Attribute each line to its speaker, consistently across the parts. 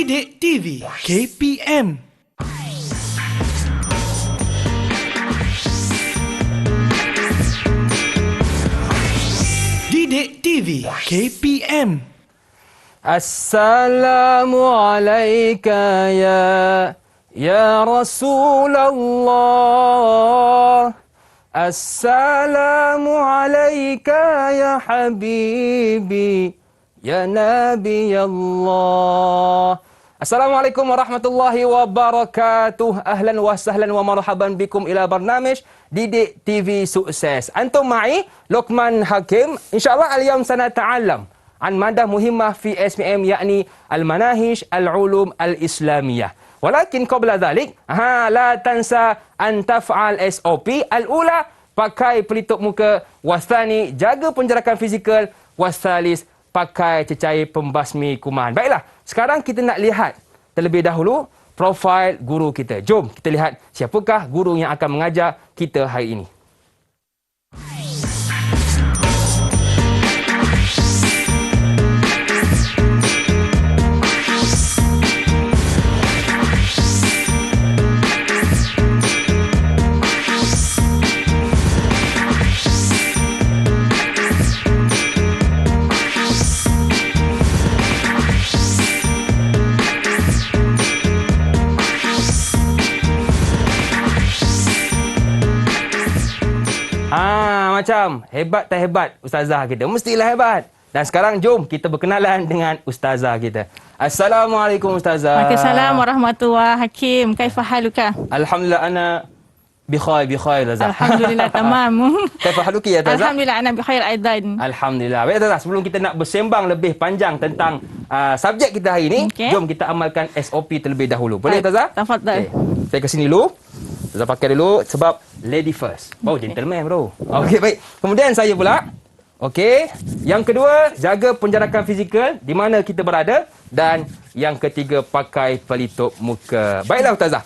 Speaker 1: Didik TV KPM. Didik TV KPM.
Speaker 2: Assalamualaikum ya Rasulullah. Assalamualaikum ya Habibi ya Nabi Allah. Assalamualaikum warahmatullahi wabarakatuh. Ahlan wa sahlan wa marhaban bikum ila barnamij Didik TV Sukses. Antum ma'i Luqman Hakim. InsyaAllah al-yawm sanata'allam an madah muhimmah fi SPM yakni al-manahij al-ulum al-islamiyah. Walakin qabla dhalik, la tansa an taf'al SOP. Al-ula, pakai pelitup muka. Wasthani, jaga penjarakan fizikal. Wasthalis, pakai cecair pembasmi kuman. Baiklah, sekarang kita nak lihat terlebih dahulu profil guru kita. Jom kita lihat siapakah guru yang akan mengajar kita hari ini. Macam hebat tak hebat ustazah kita? Mestilah hebat. Dan sekarang jom kita berkenalan dengan ustazah kita. Assalamualaikum ustazah.
Speaker 3: Waalaikumsalam warahmatullahi Hakim. Kaifa haluka?
Speaker 2: Alhamdulillah ana bikhair ustazah.
Speaker 3: Alhamdulillah tamam.
Speaker 2: Kaifa haluki ya ustazah?
Speaker 3: Alhamdulillah ana bikhair aidan.
Speaker 2: Alhamdulillah. Baik ustazah, sebelum kita nak bersembang lebih panjang tentang subjek kita hari ini, jom kita amalkan SOP terlebih dahulu. Boleh ustazah?
Speaker 3: Tafadhal.
Speaker 2: Saya ke sini dulu. Ustazah pakai dulu sebab lady first. Oh, gentleman bro. Okey, baik. Kemudian saya pula. Okey. Yang kedua, jaga penjarakan fizikal di mana kita berada. Dan yang ketiga, pakai pelitup muka. Baiklah Ustazah.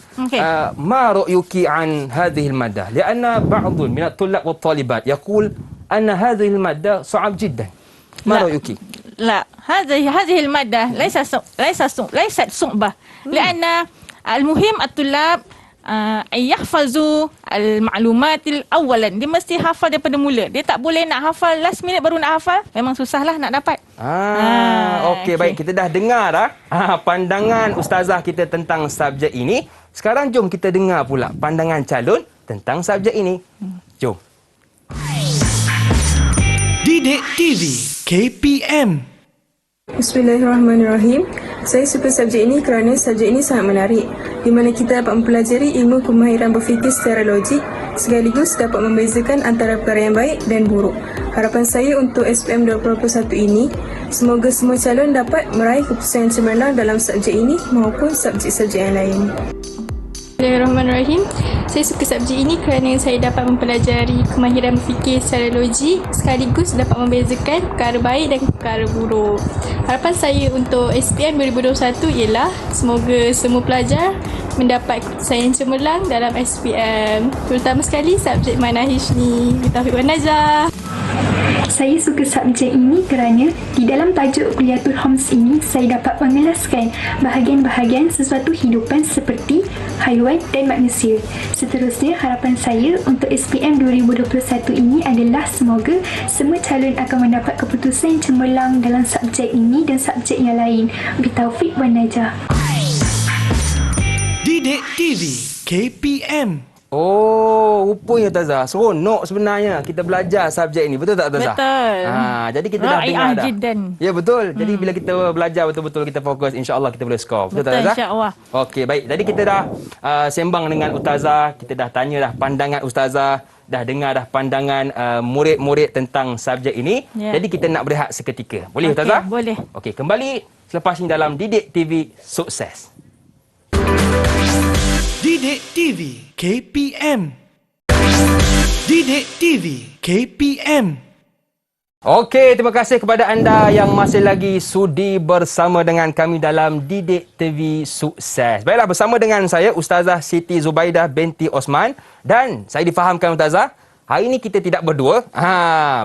Speaker 2: Ma ru'yuki an hadhihi al-maddah? Lianna ba'dun min at-tullab wa at-talibat yaqul anna hadhihi al-maddah صعب جدا. ما رأيك؟
Speaker 3: لا، هذه المادة ليست صعبة لأن المهم الطلاب يحفظوا المعلومات أولا. Dia mesti hafal daripada mula. Dia tak boleh nak hafal last minute baru nak hafal. Memang susahlah nak dapat.
Speaker 2: Okey, baik. Kita dah dengar pandangan ustazah kita tentang subjek ini. Sekarang jom kita dengar pula pandangan calon tentang subjek ini. Jom.
Speaker 1: Didik TV KPM.
Speaker 4: Bismillahirrahmanirrahim. Saya suka subjek ini kerana subjek ini sangat menarik, di mana kita dapat mempelajari ilmu kemahiran berfikir secara logik sekaligus dapat membezakan antara perkara yang baik dan buruk. Harapan saya untuk SPM 2021 ini, semoga semua calon dapat meraih keputusan yang cemerlang dalam subjek ini maupun subjek-subjek yang lain.
Speaker 5: Bismillahirrahmanirrahim. Saya suka subjek ini kerana saya dapat mempelajari kemahiran berfikir secara logik sekaligus dapat membezakan perkara baik dan perkara buruk. Harapan saya untuk SPM 2021 ialah semoga semua pelajar mendapat keputusan yang cemerlang dalam SPM, terutama sekali subjek manahij ni. Bitaufiq wan najah.
Speaker 6: Saya suka subjek ini kerana di dalam tajuk Kuliatul Homs ini saya dapat mengelaskan bahagian-bahagian sesuatu hidupan seperti haiwan dan manusia. Seterusnya, harapan saya untuk SPM 2021 ini adalah semoga semua calon akan mendapat keputusan yang cemerlang dalam subjek ini dan subjek yang lain. Bitaufiq wan najah.
Speaker 1: Didik TV KPM.
Speaker 2: Oh, rupanya Ustazah. Seronok sebenarnya kita belajar subjek ini. Betul tak Ustazah?
Speaker 3: Betul.
Speaker 2: Jadi kita dah dengar dah.
Speaker 3: Jiddan.
Speaker 2: Ya, betul. Jadi bila kita belajar betul-betul kita fokus, insya-Allah kita boleh skor. Betul tak Ustazah?
Speaker 3: Insya-Allah.
Speaker 2: Okey, baik. Jadi kita dah sembang dengan Ustazah, kita dah tanya dah pandangan Ustazah, dah dengar dah pandangan murid-murid tentang subjek ini. Jadi kita nak berehat seketika. Boleh Ustazah?
Speaker 3: Boleh.
Speaker 2: Okey, kembali selepas ini dalam Didik TV Sukses.
Speaker 1: Didik TV KPM. Didik TV KPM.
Speaker 2: Okey, terima kasih kepada anda yang masih lagi sudi bersama dengan kami dalam Didik TV Sukses. Baiklah, bersama dengan saya Ustazah Siti Zubaidah binti Osman, dan saya difahamkan Ustazah, hari ini kita tidak berdua.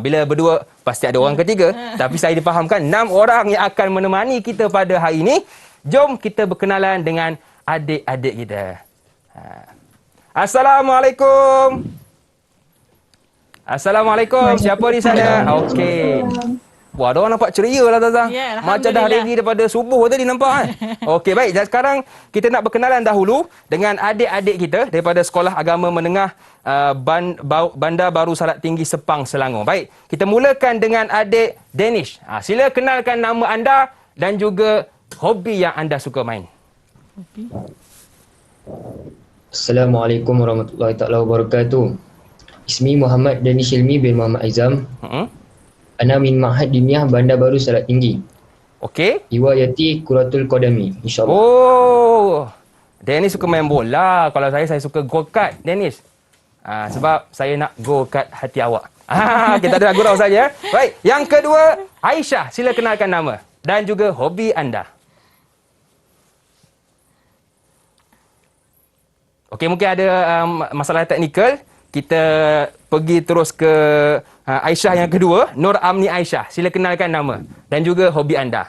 Speaker 2: Bila berdua pasti ada orang ketiga. Tapi saya difahamkan 6 orang yang akan menemani kita pada hari ini. Jom kita berkenalan dengan adik-adik kita. Assalamualaikum. Assalamualaikum. Siapa di sana? Okey. Wah, dia orang nampak ceria lah, Tazah.
Speaker 3: Ya,
Speaker 2: Macam dah
Speaker 3: Alhamdulillah.
Speaker 2: ready daripada subuh tadi nampak kan? Okey, baik. Dan sekarang kita nak berkenalan dahulu dengan adik-adik kita daripada Sekolah Agama Menengah Bandar Baru Salat Tinggi Sepang, Selangor. Baik, kita mulakan dengan adik Danish. Sila kenalkan nama anda dan juga hobi yang anda suka main.
Speaker 7: Assalamualaikum warahmatullahi taala wabarakatuh. Ismi Muhammad Danish Hilmi bin Muhammad Aizam. Ana min Ma'had Diniyah Bandar Baru Salat Tinggi.
Speaker 2: Okey.
Speaker 7: Hiwayati Kuratul Qadami, insyaAllah.
Speaker 2: Oh, Dennis suka main bola. Kalau saya suka go-kart, Dennis. Sebab saya nak go-kart hati awak. Kita ada gurau saja. Baik, yang kedua, Aisyah. Sila kenalkan nama dan juga hobi anda. Okey, mungkin ada masalah teknikal. Kita pergi terus ke Aisyah yang kedua, Nur Amni Aisyah. Sila kenalkan nama dan juga hobi anda.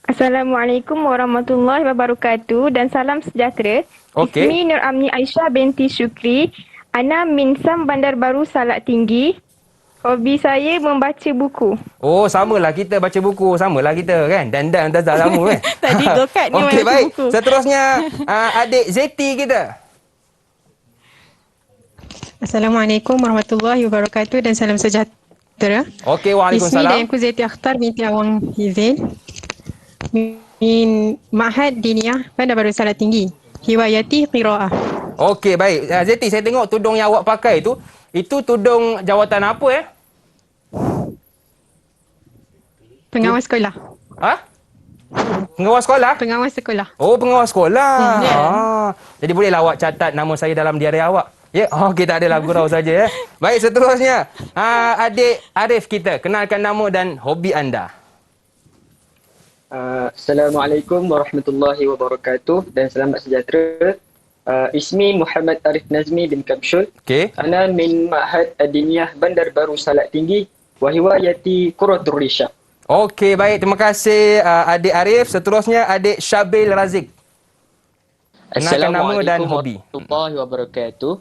Speaker 8: Assalamualaikum warahmatullahi wabarakatuh dan salam sejahtera.
Speaker 2: Okey.
Speaker 8: Ismi Nur Amni Aisyah binti Syukri. Ana min Sam Bandar Baru Salat Tinggi. Hobi saya membaca buku.
Speaker 2: Oh, samalah kita baca buku. Samalah kita kan. Dan Tazah sama kan.
Speaker 3: Tadi go-kart ni
Speaker 2: Okey,
Speaker 3: baca
Speaker 2: baik.
Speaker 3: buku.
Speaker 2: Seterusnya adik Zeti kita.
Speaker 9: Assalamualaikum warahmatullahi wabarakatuh dan salam sejahtera.
Speaker 2: Okey,
Speaker 9: Ismi
Speaker 2: waalaikumsalam.
Speaker 9: dan aku Zeti Akhtar binti Awang Hizin min Ma'had Diniyah Bandar Baru Salat Tinggi. Hiwayati Qira'ah.
Speaker 2: Okey, baik. Zeti, saya tengok tudung yang awak pakai tu, itu tudung jawatan apa
Speaker 9: Pengawas sekolah.
Speaker 2: Pengawas sekolah?
Speaker 9: Pengawas sekolah.
Speaker 2: Oh, pengawas sekolah.
Speaker 3: Ya.
Speaker 2: Jadi bolehlah awak catat nama saya dalam diari awak. Ya, okey, tak adalah gurau saja ya. Baik, seterusnya adik Arif kita, kenalkan nama dan hobi anda.
Speaker 10: Assalamualaikum warahmatullahi wabarakatuh dan selamat sejahtera. Ismi Muhammad Arif Nazmi bin Kabshul.
Speaker 2: Okey.
Speaker 10: Ana min Ma'had Adiniyah Bandar Baru Salat Tinggi wa hiwayati Quratul Risha.
Speaker 2: Okey, baik. Terima kasih adik Arif. Seterusnya adik Syabil Razik. Kenalkan nama dan hobi.
Speaker 11: Assalamualaikum warahmatullahi wabarakatuh.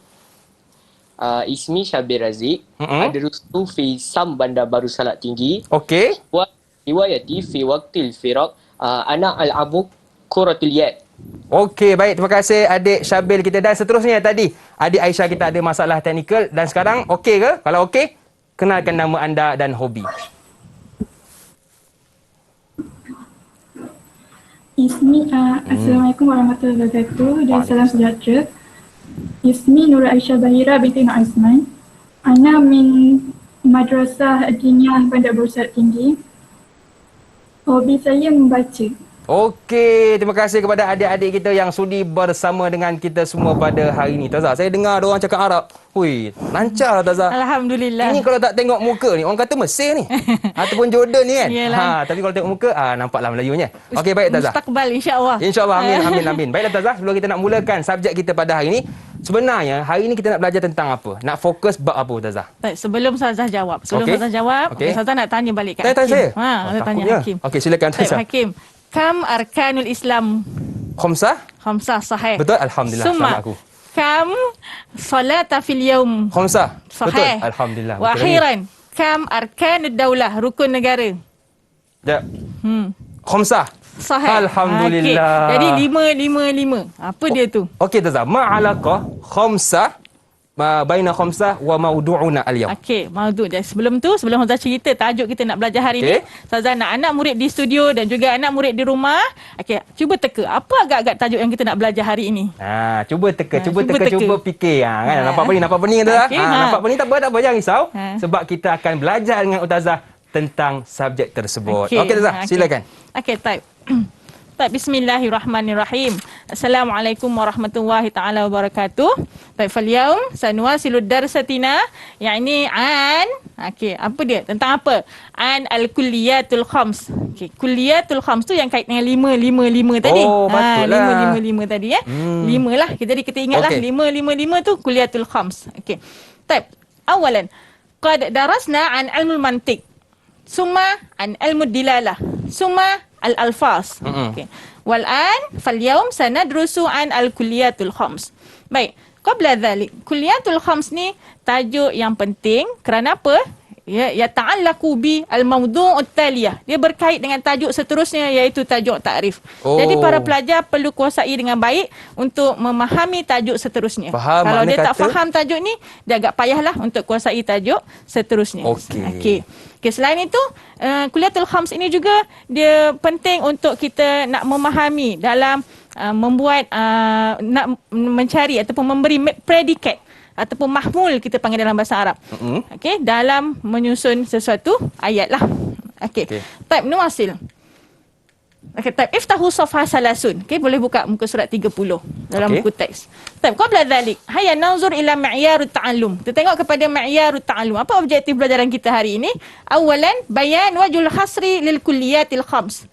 Speaker 11: Ismi Syabil Razik. Adrustu fi Sam Bandar Baru Salat Tinggi.
Speaker 2: Okey.
Speaker 11: Wa hiwayati fi waqtil firaq ana al-abu kuratul yad.
Speaker 2: Okey, baik. Terima kasih adik Syabil kita. Dan seterusnya tadi, adik Aisyah kita ada masalah teknikal. Dan sekarang okey ke? Kalau okey, kenalkan nama anda dan hobi.
Speaker 12: Assalamualaikum warahmatullahi wabarakatuh dan salam sejahtera. Ismi Nur Aisyah Bahira binti Mak Osman. Ana min Madrasah Adiniyah Bandar Baru Salat Tinggi. Hobi saya membaca.
Speaker 2: Okey, terima kasih kepada adik-adik kita yang sudi bersama dengan kita semua pada hari ini. Tazah, saya dengar ada orang cakap Arab. Hui, lancar Tazah.
Speaker 3: Alhamdulillah.
Speaker 2: Ini kalau tak tengok muka ni, orang kata Mesir ni. Ataupun Jordan ni kan.
Speaker 3: Yalah.
Speaker 2: Tapi kalau tengok muka, nampaklah Melayunya. Okey, baik Tazah.
Speaker 3: Mustakbal insya-Allah.
Speaker 2: InsyaAllah, amin, amin, amin. Baiklah Tazah, sebelum kita nak mulakan subjek kita pada hari ini, sebenarnya hari ini kita nak belajar tentang apa? Nak fokus bab apa Tazah?
Speaker 3: Baik, sebelum Ustazah jawab. Sebelum
Speaker 2: Okey.
Speaker 3: Ustazah jawab,
Speaker 2: Okey.
Speaker 3: Ustazah nak tanya balik kat
Speaker 2: Tanya
Speaker 3: Hakim.
Speaker 2: saya?
Speaker 3: Saya tanya
Speaker 2: takutnya.
Speaker 3: Hakim.
Speaker 2: Okey, silakan
Speaker 3: Baik,
Speaker 2: Tazah.
Speaker 3: Hakim. Kam arkanul Islam?
Speaker 2: Khamsah?
Speaker 3: Khamsah, sahih.
Speaker 2: Betul? Alhamdulillah.
Speaker 3: Summa,
Speaker 2: Selamat aku.
Speaker 3: kam salata fil yaum?
Speaker 2: Khamsah? Betul?
Speaker 3: Sahih.
Speaker 2: Alhamdulillah.
Speaker 3: Wa
Speaker 2: Betul lagi.
Speaker 3: akhiran, kam arkanud daulah? Rukun negara?
Speaker 2: Sekejap. Khamsah?
Speaker 3: Sahih.
Speaker 2: Alhamdulillah.
Speaker 3: Okey. Jadi 5. Apa dia tu?
Speaker 2: Okey Tazah, ma'alaqah khamsah baina khamsah wa mawdu'una al-yawm.
Speaker 3: Okey, maudhu. Dan sebelum Ustazah cerita tajuk kita nak belajar hari ni, Ustazah nak anak murid di studio dan juga anak murid di rumah. Okey, cuba teka apa agak-agak tajuk yang kita nak belajar hari ini.
Speaker 2: Cuba teka,
Speaker 3: cuba
Speaker 2: fikir kan. Nampak pening Tazah.
Speaker 3: Okey,
Speaker 2: Nampak pening tak apa, jangan risau. Sebab kita akan belajar dengan Ustazah tentang subjek tersebut. Okey Tazah, silakan.
Speaker 3: Okey, baik. Baik, bismillahirrahmanirrahim. Assalamualaikum warahmatullahi taala wabarakatuh. Baik, falyaum sanuwasilu darsatina yakni an. Okey, apa dia? Tentang apa? An al-kulliyatul khams. Okey, kulliyatul khams tu yang kait dengan 5 tadi.
Speaker 2: Oh, patutlah.
Speaker 3: 5 tadi ya. 5 lah. Kita ingatlah
Speaker 2: Okey.
Speaker 3: 5 tu kulliyatul khams. Okey. Baik. Awalan, qad darasna an ilmul mantiq. Summa an ilmud dilalah. Summa al-alfaz. Okey. Wal'an falyawm sanadrusu an al-kulliyatul khams. Baik, qabla dhalik, kulliyatul khams ni tajuk yang penting kerana apa? Ya ta'allaqu bi al-mawdu' at-taliyah. Dia berkait dengan tajuk seterusnya iaitu tajuk takrif. Jadi para pelajar perlu kuasai dengan baik untuk memahami tajuk seterusnya. Kalau dia tak faham tajuk ni, dia agak payahlah untuk kuasai tajuk seterusnya. Okey. Selain itu, Kulliyatul Khams ini juga dia penting untuk kita nak memahami dalam membuat nak mencari ataupun memberi predikat ataupun mahmul kita panggil dalam bahasa Arab. Okey, dalam menyusun sesuatu ayat lah. Okey. Taib nuwasil. Okey, taib iftahu safha salasun. Okey, boleh buka muka surat 30 dalam buku teks. Taib qabla dhalik, hayya nanzur ila ma'yarut ta'allum. Kita tengok kepada ma'yarut ta'allum. Apa objektif pelajaran kita hari ini? Awalan, bayan wajhul hasri lil kulliyatil khams.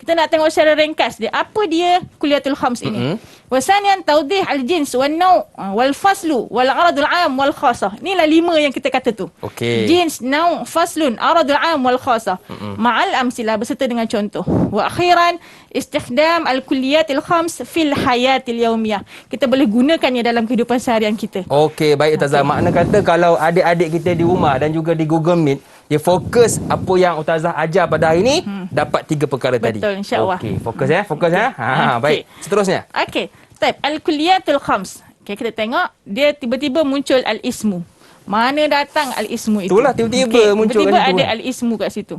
Speaker 3: Kita nak tengok secara ringkas dia. Apa dia Kulliyatul Khams ini? Wasanian tawdih al-jins wal naw' wal faslu wal aradul 'am wal khasah. Inilah 5 yang kita kata tu. Jins, naw', faslun, aradul 'am wal khasah. Ma'al amsilah beserta dengan contoh. Wa akhiran istikhdam al-kulliyatil khams fil hayatil yaumiyah. Kita boleh gunakannya dalam kehidupan seharian kita.
Speaker 2: Okey, baik Ustazah. Makna kata kalau adik-adik kita di rumah dan juga di Google Meet, dia fokus apa yang Ustazah ajar pada hari ini, dapat 3 perkara tadi.
Speaker 3: Betul, insya-Allah.
Speaker 2: Okey, fokus ya, fokus ya. Baik. Seterusnya.
Speaker 3: Okey. Taib al-kulliyatul khams. Okey, kita tengok dia tiba-tiba muncul al-ismu. Mana datang al-ismu itu?
Speaker 2: Itulah tiba-tiba muncul
Speaker 3: tiba-tiba ada al-ismu kat situ.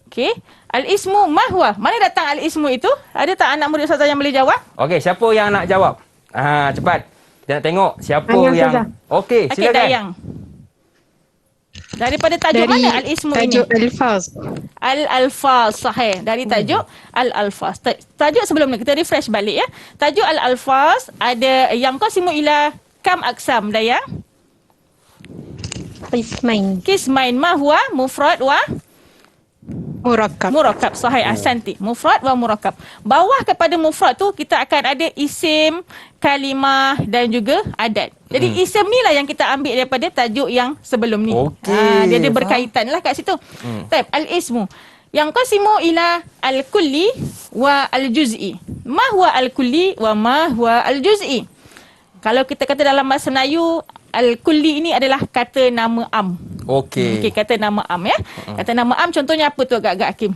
Speaker 3: Okey. Al-ismu mahwa. Mana datang al-ismu itu? Ada tak anak murid Ustazah yang boleh jawab?
Speaker 2: Okey, siapa yang nak jawab? Cepat. Kita nak tengok siapa yang Okey, silakan.
Speaker 3: Okey, Dayang. Daripada tajuk
Speaker 9: dari
Speaker 3: mana al-ismu ini?
Speaker 9: Tajuk al-alfaz.
Speaker 3: Al-alfaz, sahih. Dari tajuk al-alfaz. Tajuk sebelum ni, kita refresh balik ya. Tajuk al-alfaz ada yang qasimu ila kam aksam, Dayang?
Speaker 9: Qismain.
Speaker 3: Qismain ma huwa mufrad wa
Speaker 9: murakkab.
Speaker 3: Murakkab, sahih, ahsanti. Mufrad wa murakkab. Bawah kepada mufrad tu kita akan ada isim, kalimah dan juga adat. Jadi isim ni lah yang kita ambil daripada tajuk yang sebelum ni. Dia ada berkaitan lah kat situ. Taib, al-ismu. Yang qasimu ila al-kulli wa al-juz'i. Ma huwa al-kulli wa ma huwa al-juz'i. Kalau kita kata dalam bahasa Melayu, al-kulli ini adalah kata nama am. Okey, kata nama am ya. Kata nama am contohnya apa tu agak-agak Hakim?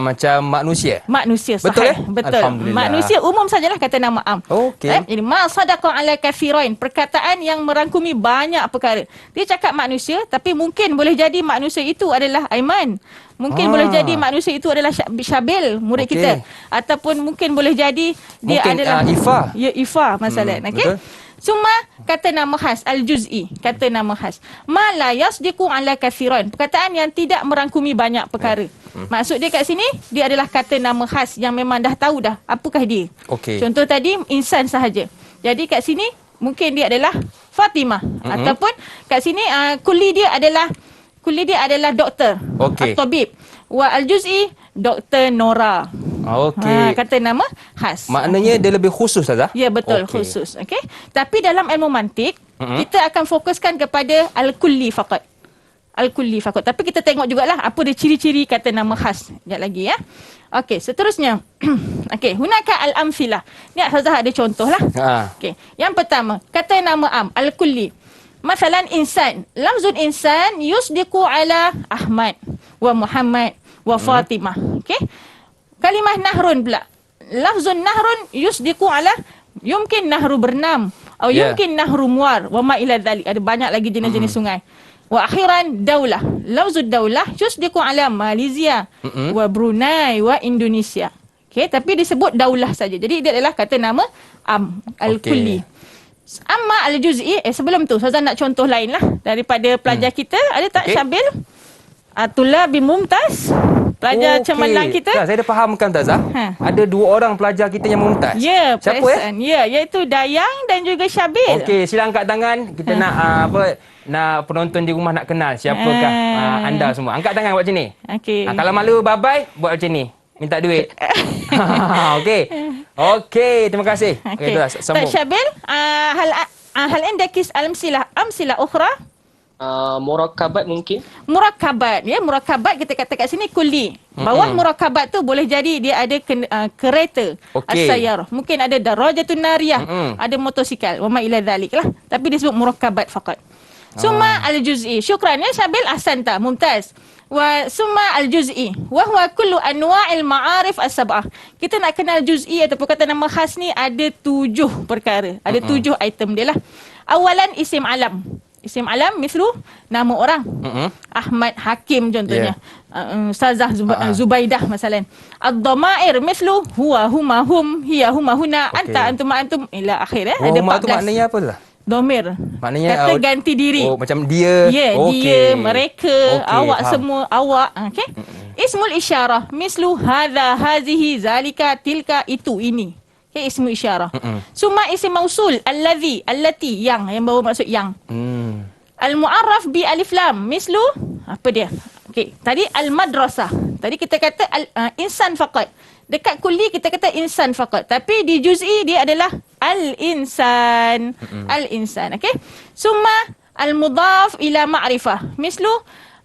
Speaker 2: Macam manusia.
Speaker 3: Manusia,
Speaker 2: betul
Speaker 3: sahih. Betul.
Speaker 2: Alhamdulillah.
Speaker 3: Manusia umum sajalah kata nama am.
Speaker 2: Okey.
Speaker 3: Jadi ma sadaqa ala kathirain, perkataan yang merangkumi banyak perkara. Dia cakap manusia tapi mungkin boleh jadi manusia itu adalah Aiman. Mungkin boleh jadi manusia itu adalah Syabil, murid kita. Ataupun mungkin boleh jadi dia
Speaker 2: mungkin,
Speaker 3: adalah
Speaker 2: Ifa.
Speaker 3: Ya, Ifa masalah. Okey. Cuma kata nama khas, al-juz'i, kata nama khas. Ma la yasdiqu ala kathiran, perkataan yang tidak merangkumi banyak perkara. Maksud dia kat sini, dia adalah kata nama khas yang memang dah tahu dah apakah dia. Contoh tadi, insan sahaja. Jadi kat sini, mungkin dia adalah Fatimah. Ataupun kat sini, kulli dia adalah doktor, at-tabib. Wa al-juz'i, Dr. Nora. Kata nama khas.
Speaker 2: Maknanya dia lebih khusus saja.
Speaker 3: Ya, betul, khusus. Okey. Tapi dalam ilmu mantik, kita akan fokuskan kepada al-kulli faqat. Al-kulli faqat. Tapi kita tengok jugalah apa dia ciri-ciri kata nama khas. Sekejap lagi ya. Okey, seterusnya. Okey, hunaka al-amfilah. Ni Ustazah ada contoh lah. Okey. Yang pertama, kata nama am, al-kulli. Masalan insan. Lafzul insan yusdiqu ala Ahmad wa Muhammad wa Fatimah. Okey. Kalimah nahrun pula. Lafzun nahrun yusdiqu ala yumkin nahru bernam atau yumkin nahru muar wa ma ila dhalik. Ada banyak lagi jenis-jenis sungai. Wa akhiran daulah. Lafzud daulah yusdiqu ala Malaysia wa Brunei wa Indonesia. Okey, tapi disebut daulah saja. Jadi dia adalah kata nama am, al-kulli. Amma al-juz'i, sebelum tu Ustazah nak contoh lain lah daripada pelajar kita. Ada tak Syabil? Atullah bin Mumtaz, pelajar cemerlang kita.
Speaker 2: Saya dah fahamkan Ustazah. Ada 2 orang pelajar kita yang mumtaz.
Speaker 3: Ya,
Speaker 2: siapa
Speaker 3: ya, iaitu Dayang dan juga Syabil.
Speaker 2: Okey, sila angkat tangan. Kita nak nak penonton di rumah nak kenal siapakah anda semua. Angkat tangan buat macam ni.
Speaker 3: Okey.
Speaker 2: Kalau malu bye-bye buat macam ni. Minta duit. Okey. Okey, terima kasih.
Speaker 3: Okey, sambung. Tak Syabil, hal indakis amsilah ukhra?
Speaker 11: Murakabat mungkin.
Speaker 3: Murakabat, ya, murakabat kita kata kat sini kulli. Bawah murakabat tu boleh jadi dia ada kereta, as-sayyarah. Mungkin ada darajatun nariyah, ada motosikal, wa ma ila dhalik lah. Tapi disebut murakabat faqat. Summa al-juz'i. Syukran ya Syabil, ahsanta, mumtaz. Wa summa al-juz'i wa huwa kullu anwa'il ma'arif as-sab'ah. Kita nak kenal juz'i ataupun kata nama khas ni ada 7 perkara. Ada 7 item dia lah. Awalan isim alam. Isim alam mislu nama orang. Ahmad Hakim contohnya. Ustazah Zubaidah masalan. Ad-dhamair mislu huwa huma hum hiya huma huna anta antum antum ila akhir ya. Ada 14.
Speaker 2: Tu maknanya apa lah?
Speaker 3: Domir.
Speaker 2: Maknanya
Speaker 3: kata ganti diri.
Speaker 2: Oh, macam dia.
Speaker 3: Ya, dia, mereka, awak
Speaker 2: faham.
Speaker 3: semua, awak. Okey. Ismul isyarah mislu hadha, hazihi, zalika, tilka, itu, ini. Okay, ismul isyarah. Summa isim mausul allazi, allati, yang bawa maksud yang. Al-mu'arraf bi alif lam mislu apa dia? Okey, tadi al-madrasah. Tadi kita kata insan faqat. Dekat kulli kita kata insan faqat. Tapi di juz'i dia adalah al-insan. Al-insan, okey? Summa al-mudhaf ila ma'rifah mislu.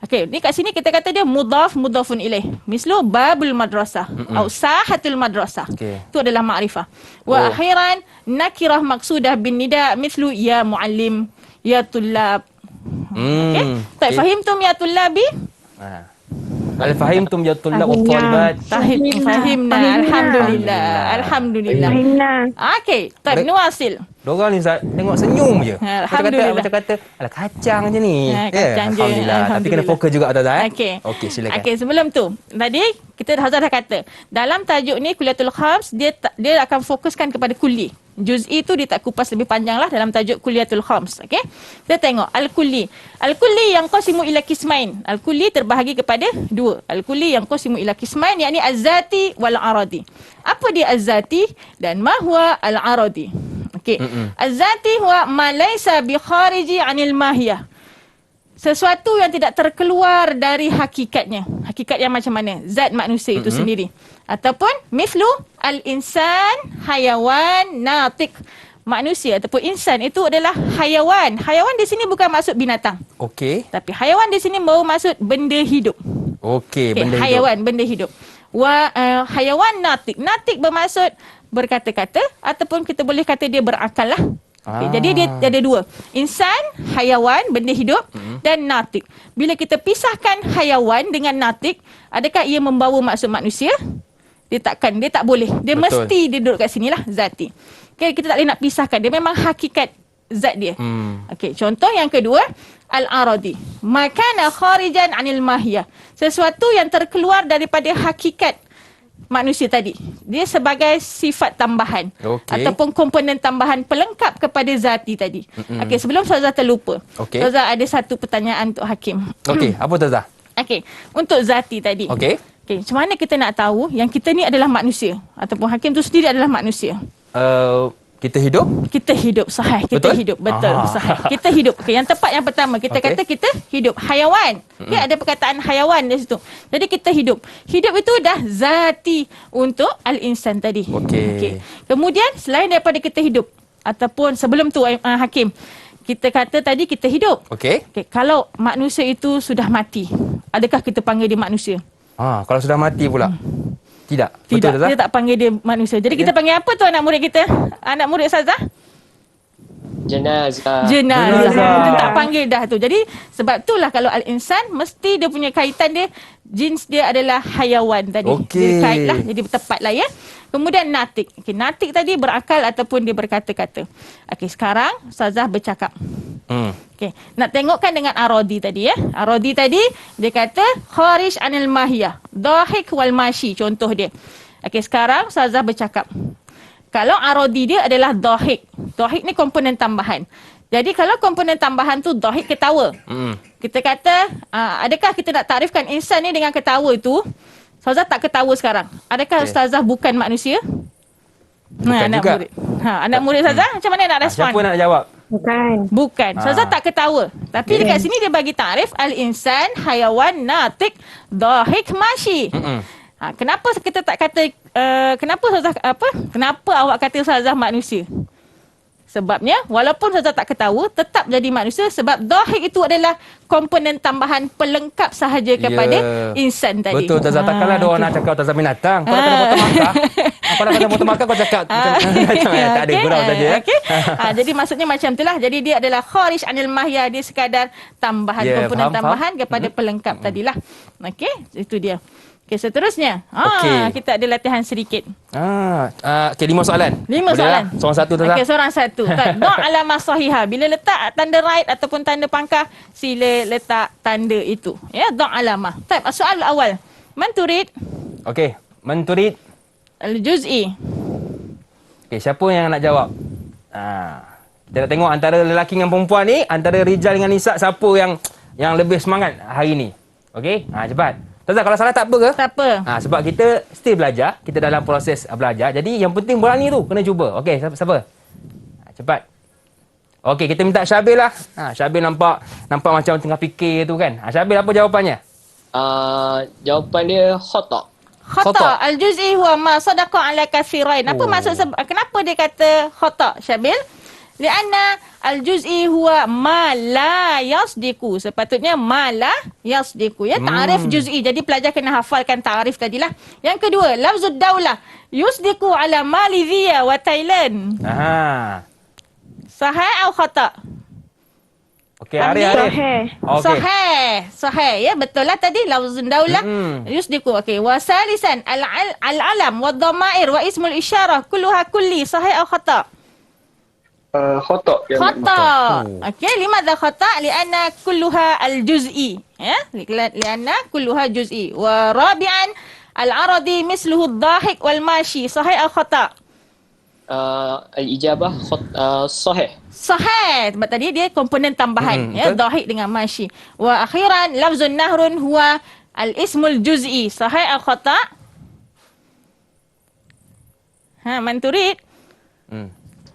Speaker 3: Okey, ni kat sini kita kata dia mudhaf mudhafun ilaih. Mislu babul madrasah atau sahatul madrasah. Itu adalah ma'rifah. Wa akhiran nakirah maqsudah bin nida mislu ya muallim, ya tullab. Okey. Tak fahimtum ya tullabi?
Speaker 2: Hal fahimtum ya tullab wa talibat?
Speaker 3: Fahimna. Alhamdulillah. Alhamdulillah. Okey, tak nuasil.
Speaker 2: Dorang ni tengok senyum je.
Speaker 3: Alhamdulillah.
Speaker 2: Macam kata ala kacang je ni.
Speaker 3: Kacang je.
Speaker 2: Alhamdulillah. Tapi kena fokus juga Ustazah.
Speaker 3: Okey,
Speaker 2: silakan.
Speaker 3: Okey, sebelum tu, tadi kita dah kata dalam tajuk ni Kulliyatul Khams dia akan fokuskan kepada kulli. Juz'i tu dia tak kupas lebih panjang lah dalam tajuk Kulliyatul Khams. Okey. Kita tengok al-kulli. Al-kulli yang qasimu ila qismain. Al-kulli terbahagi kepada 2. Al-kulli yang qasimu ila qismain yakni az-zati wal aradi. Apa dia az-zati dan ma huwa al-aradi? Okey. Az-zati huwa ma laysa bi khariji 'anil mahiyah. Sesuatu yang tidak terkeluar dari hakikatnya. Hakikat yang macam mana? Zat manusia itu sendiri. Ataupun mislu al-insan, hayawan, natiq. Manusia ataupun insan itu adalah hayawan. Hayawan di sini bukan maksud binatang.
Speaker 2: Okey.
Speaker 3: Tapi hayawan di sini baru maksud benda hidup.
Speaker 2: Okey, benda hidup.
Speaker 3: Hayawan, benda hidup. Hayawan natiq. Natiq bermaksud berkata-kata ataupun kita boleh kata dia berakal lah. Okay, jadi dia ada 2. Insan, hayawan, benda hidup dan natiq. Bila kita pisahkan hayawan dengan natiq, adakah ia membawa maksud manusia? Dia tak boleh. Dia mesti dia duduk kat sinilah zati. Okay, kita tak boleh nak pisahkan. Dia memang hakikat zat dia. Okey, contoh yang kedua, al-aradi. Makana kharijan 'anil mahiyah. Sesuatu yang terkeluar daripada hakikat manusia tadi. Dia sebagai sifat tambahan ataupun komponen tambahan pelengkap kepada zati tadi. Okey, sebelum Ustazah terlupa. Ustazah ada satu pertanyaan untuk Hakim.
Speaker 2: Okey, apa Ustazah?
Speaker 3: Okey, untuk zati tadi. Okey, macam mana kita nak tahu yang kita ni adalah manusia ataupun Hakim tu sendiri adalah manusia?
Speaker 2: Kita hidup?
Speaker 3: Kita hidup, sahih. Kita hidup, betul, sahih. Kita hidup. Okay, yang tepat yang pertama, kita kata kita hidup. Hayawan. Okay, ada perkataan hayawan di situ. Jadi kita hidup. Hidup itu dah zati untuk al-insan tadi. Okay. Kemudian, selain daripada kita hidup, ataupun sebelum tu Hakim, kita kata tadi kita hidup. Okay, kalau manusia itu sudah mati, adakah kita panggil dia manusia?
Speaker 2: Kalau sudah mati pula? Tidak.
Speaker 3: Tidak, kita tak panggil dia manusia. Jadi kita panggil apa tu anak murid kita? Anak murid Ustazah?
Speaker 11: Jenazah.
Speaker 3: Kita tak panggil dah tu. Jadi sebab itulah kalau al-insan mesti dia punya kaitan dia, jins dia adalah hayawan tadi. Jadi kaitlah, jadi tepatlah ya. Kemudian natik. Okey, natik tadi berakal ataupun dia berkata-kata. Okey, sekarang Ustazah bercakap. Okey, nak tengokkan dengan aradi tadi ya. Aradi tadi dia kata kharij anil mahiyah, dhahik wal mashi, contoh dia. Okey, sekarang Ustazah bercakap. Kalau aradi dia adalah dhahik. Dhahik ni komponen tambahan. Jadi kalau komponen tambahan tu dhahik, ketawa. Kita kata adakah kita nak takrifkan insan ni dengan ketawa tu? Ustazah tak ketawa sekarang. Adakah Ustazah bukan manusia?
Speaker 2: Bukan
Speaker 3: anak
Speaker 2: juga.
Speaker 3: Murid. Anak murid Ustazah macam mana nak respon?
Speaker 2: Siapa nak jawab?
Speaker 3: Bukan. Ustazah tak ketawa. Tapi dekat sini dia bagi takrif al-insan, hayawan, natiq, dhahik, mashi. Kenapa kita tak kata kenapa Ustazah kenapa awak kata Ustazah manusia? Sebabnya, walaupun Ustazah tak ketawa, tetap jadi manusia sebab dhahik itu adalah komponen tambahan pelengkap sahaja kepada insan tadi.
Speaker 2: Betul, Ustazah. Takkanlah ada orang nak cakap Ustazah binatang. Kau dah kena potong mangkah. Kau dah kena potong mangkah, kau cakap binatang. Tak ada, gurau saja.
Speaker 3: Jadi maksudnya macam itulah. Jadi dia adalah kharij anil mahya. Dia sekadar tambahan, komponen tambahan kepada pelengkap tadilah. Okey, itu dia. Okey, seterusnya. Kita ada latihan sedikit.
Speaker 2: Okey, 5 soalan.
Speaker 3: 5 soalan.
Speaker 2: Seorang satu, Ustazah.
Speaker 3: Okey, seorang satu. Da' alamah sahihah. Bila letak tanda right ataupun tanda pangkah, sila letak tanda itu. Ya, da' alamah. Baik, soal awal. Man turid?
Speaker 2: Okey, man turid?
Speaker 3: Al-juz'i.
Speaker 2: Okey, siapa yang nak jawab? Kita nak tengok antara lelaki dengan perempuan ni, antara Rijal dengan Nisa, siapa yang lebih semangat hari ni. Okey? Cepat. Ustazah, kalau salah tak apa ke?
Speaker 3: Tak apa.
Speaker 2: Sebab kita still belajar. Kita dalam proses belajar. Jadi yang penting berani tu. Kena cuba. Okey, siapa? Cepat. Okey, kita minta Syabil lah. Syabil nampak macam tengah fikir tu kan. Syabil, apa jawapannya?
Speaker 11: Jawapan dia khata'.
Speaker 3: Khata'. Al-juz'i huwa ma sadaqa ala katsirain. Apa maksud kenapa dia kata khata', Syabil? Lianna al-juz'i huwa ma la yasdiqu. Sepatutnya ma la yasdiqu. Ya, ta'arif juz'i. Jadi pelajar kena hafalkan ta'arif tadilah. Yang kedua, lafzud daulah yusdiqu ala Malaysia wa Thailand. Sahih atau khata'?
Speaker 2: Okey, Arif.
Speaker 3: Sahih. Ya, betul lah tadi. Lafzun daulah yusdiqu. Okey, wa salisan al-alam wa dhamair wa ismul isyarah kulluha kulli. Sahih atau khata'?
Speaker 10: Khata'.
Speaker 3: Okey, limadha khata'? Lianna kulluha al-juz'i. Ya, lianna kulluha juz'i. Wa rabi'an al-aradi misluhu ad-dhahik wal mashi. Sahih atau khata'?
Speaker 11: Al-ijabah sahih.
Speaker 3: Sahih. Sebab tadi dia komponen tambahan. Ya, dhahik dengan mashi. Wa akhiran lafzun nahrun huwa al-ismul juz'i. Sahih atau khata'? Man turid?